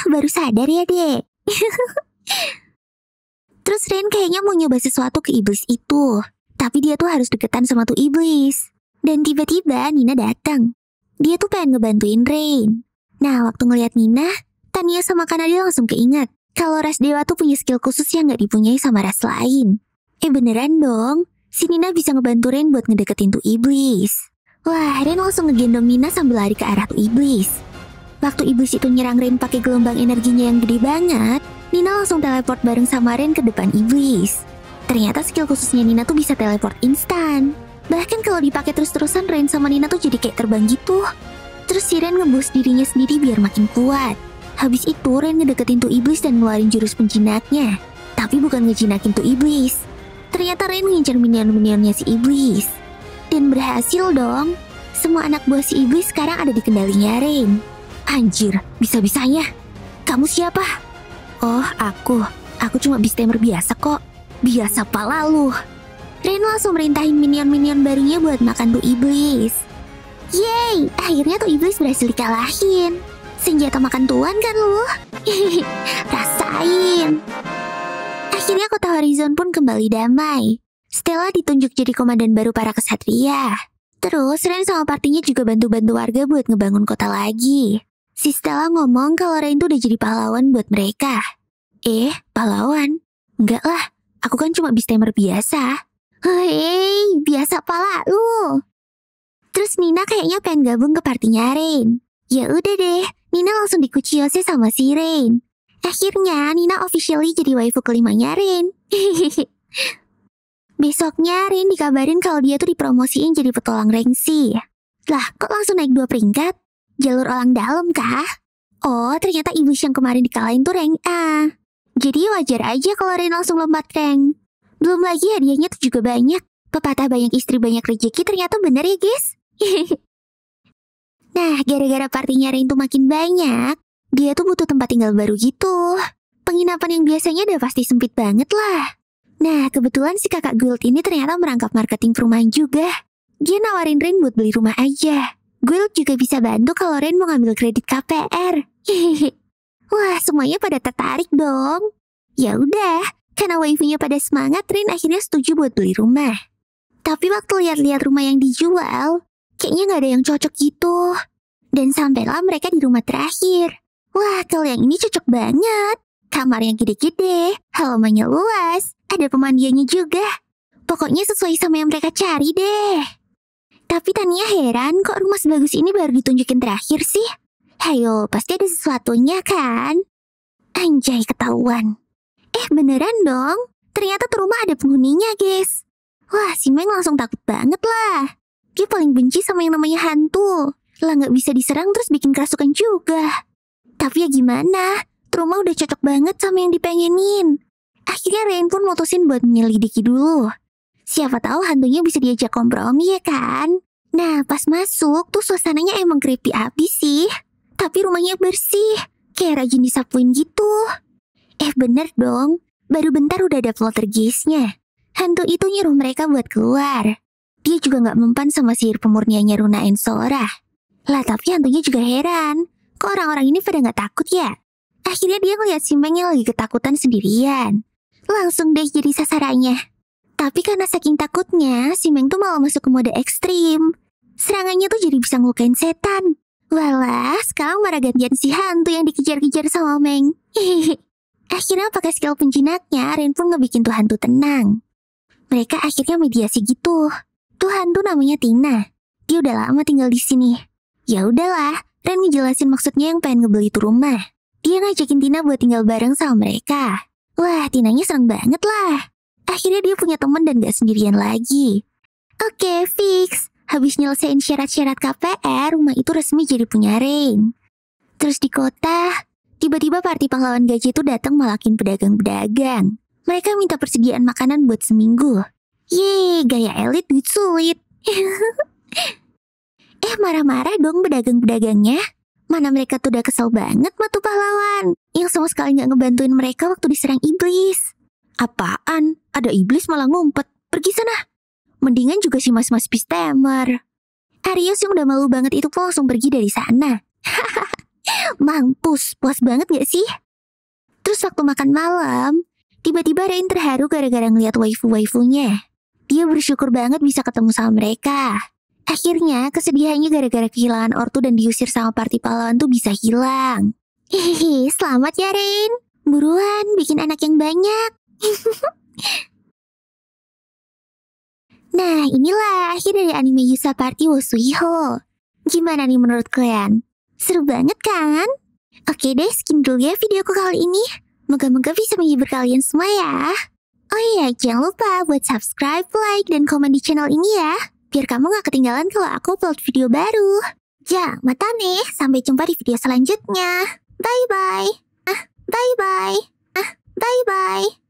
Baru sadar ya, Dek. Terus Rain kayaknya mau nyoba sesuatu ke iblis itu. Tapi dia tuh harus deketan sama tuh iblis. Dan tiba-tiba Nina datang. Dia tuh pengen ngebantuin Rain. Nah, waktu ngeliat Nina, Tania sama Kanada langsung keinget kalau ras dewa tuh punya skill khusus yang gak dipunyai sama ras lain. Beneran dong, si Nina bisa ngebantu Rain buat ngedeketin tuh iblis. Wah, Rain langsung ngegendong Nina sambil lari ke arah tuh iblis. Waktu iblis itu nyerang Rain pakai gelombang energinya yang gede banget, Nina langsung teleport bareng sama Rain ke depan iblis. Ternyata skill khususnya Nina tuh bisa teleport instan. Bahkan kalau dipakai terus-terusan, Rain sama Nina tuh jadi kayak terbang gitu. Terus si Rain nge-boost dirinya sendiri biar makin kuat. Habis itu Rain ngedeketin tuh iblis dan ngeluarin jurus penjinaknya. Tapi bukan ngejinakin tuh iblis. Ternyata Rain ngincar minion-minionnya si iblis. Dan berhasil dong. Semua anak buah si iblis sekarang ada di kendalinya Rain. Anjir, bisa-bisanya. Kamu siapa? Oh, aku. Aku cuma beast-tamer biasa kok. Biasa pala lu. Rain langsung merintahin minion-minion barunya buat makan tuh iblis. Yeay, akhirnya tuh iblis berhasil dikalahin. Senjata makan tuan kan lu? Rasain. Akhirnya kota Horizon pun kembali damai. Stella ditunjuk jadi komandan baru para kesatria. Terus Rain sama partinya juga bantu-bantu warga buat ngebangun kota lagi. Si Stella ngomong kalau Rain tuh udah jadi pahlawan buat mereka. Pahlawan? Enggak lah, aku kan cuma beast-tamer biasa. Hei, biasa pala lu. Terus Nina kayaknya pengen gabung ke partinya Rain. Ya udah deh, Nina langsung dikuciyose sama si Rain. Akhirnya Nina officially jadi waifu kelimanya Rain. Besoknya Rain dikabarin kalau dia tuh dipromosiin jadi petualang Rengsi. Lah, kok langsung naik 2 peringkat? Jalur orang dalam kah? Oh, ternyata iblis yang kemarin dikalahin tuh rank A. Jadi wajar aja kalau Rain langsung lompat rank. Belum lagi hadiahnya tuh juga banyak. Pepatah banyak istri banyak rezeki ternyata bener ya guys. Nah, gara-gara partinya Rain tuh makin banyak, dia tuh butuh tempat tinggal baru gitu. Penginapan yang biasanya udah pasti sempit banget lah. Nah, kebetulan si kakak Guild ini ternyata merangkap marketing perumahan juga. Dia nawarin Rain buat beli rumah aja. Guild juga bisa bantu kalau Rain mau ngambil kredit KPR. Wah, semuanya pada tertarik dong. Ya udah, karena waifunya pada semangat, Rain akhirnya setuju buat beli rumah. Tapi waktu lihat-lihat rumah yang dijual, kayaknya nggak ada yang cocok gitu. Dan sampailah mereka di rumah terakhir. Wah, kalau yang ini cocok banget. Kamar yang gede-gede, halamannya luas, ada pemandiannya juga. Pokoknya sesuai sama yang mereka cari deh. Tapi Tania heran kok rumah sebagus ini baru ditunjukin terakhir sih. Hayo, pasti ada sesuatunya kan? Anjay, ketahuan. Beneran dong. Ternyata tuh rumah ada penghuninya, guys. Wah, si Meng langsung takut banget lah. Dia paling benci sama yang namanya hantu. Lah nggak bisa diserang terus bikin kerasukan juga. Tapi ya gimana? Tuh rumah udah cocok banget sama yang dipengenin. Akhirnya Rain pun mutusin buat menyelidiki dulu. Siapa tahu hantunya bisa diajak kompromi ya kan? Nah, pas masuk tuh suasananya emang creepy abis sih. Tapi rumahnya bersih, kayak rajin disapuin gitu. Bener dong, baru bentar udah ada poltergeistnya. Hantu itu nyuruh mereka buat keluar. Dia juga gak mempan sama sihir pemurniannya Runa and Sora. Lah tapi hantunya juga heran, kok orang-orang ini pada gak takut ya? Akhirnya dia ngeliat si Meng yang lagi ketakutan sendirian. Langsung deh jadi sasarannya. Tapi karena saking takutnya, si Meng tuh malah masuk ke mode ekstrim. Serangannya tuh jadi bisa ngelukain setan. Walah, sekarang malah gantian si hantu yang dikejar-kejar sama Meng. Akhirnya pakai skill penjinaknya, Rain pun ngebikin tuh hantu tenang. Mereka akhirnya mediasi gitu. Tuh hantu namanya Tina. Dia udah lama tinggal di sini. Ya udahlah, Rain ngejelasin maksudnya yang pengen ngebeli tuh rumah. Dia ngajakin Tina buat tinggal bareng sama mereka. Wah, Tinanya seneng banget lah. Akhirnya dia punya teman dan gak sendirian lagi. Oke, fix. Habis nyelesain syarat-syarat KPR, rumah itu resmi jadi punya Rain. Terus di kota, tiba-tiba party pahlawan gajah itu datang malakin pedagang-pedagang. Mereka minta persediaan makanan buat seminggu. Yeay, gaya elit duit sulit. Marah-marah dong pedagang-pedagangnya. Mana mereka tuh udah kesel banget sama tuh pahlawan yang sama sekali gak ngebantuin mereka waktu diserang iblis. Apaan? Ada iblis malah ngumpet. Pergi sana. Mendingan juga si mas-mas Pistemer. Arios yang udah malu banget itu pun langsung pergi dari sana. Mampus, puas banget gak sih? Terus waktu makan malam, tiba-tiba Rain terharu gara-gara ngeliat waifu-waifunya. Dia bersyukur banget bisa ketemu sama mereka. Akhirnya kesedihannya gara-gara kehilangan ortu dan diusir sama party pahlawan tuh bisa hilang. Hehehe, selamat ya Rain. Buruan, bikin anak yang banyak. Nah, inilah akhir dari anime Yusa Party wo Suiho. Gimana nih menurut kalian? Seru banget kan? Oke deh, sekian dulu ya videoku kali ini. Moga-moga bisa menghibur kalian semua ya. Oh iya, jangan lupa buat subscribe, like, dan komen di channel ini ya. Biar kamu gak ketinggalan kalau aku upload video baru. Ya, mata nih. Sampai jumpa di video selanjutnya. Bye-bye. Bye-bye. Bye-bye.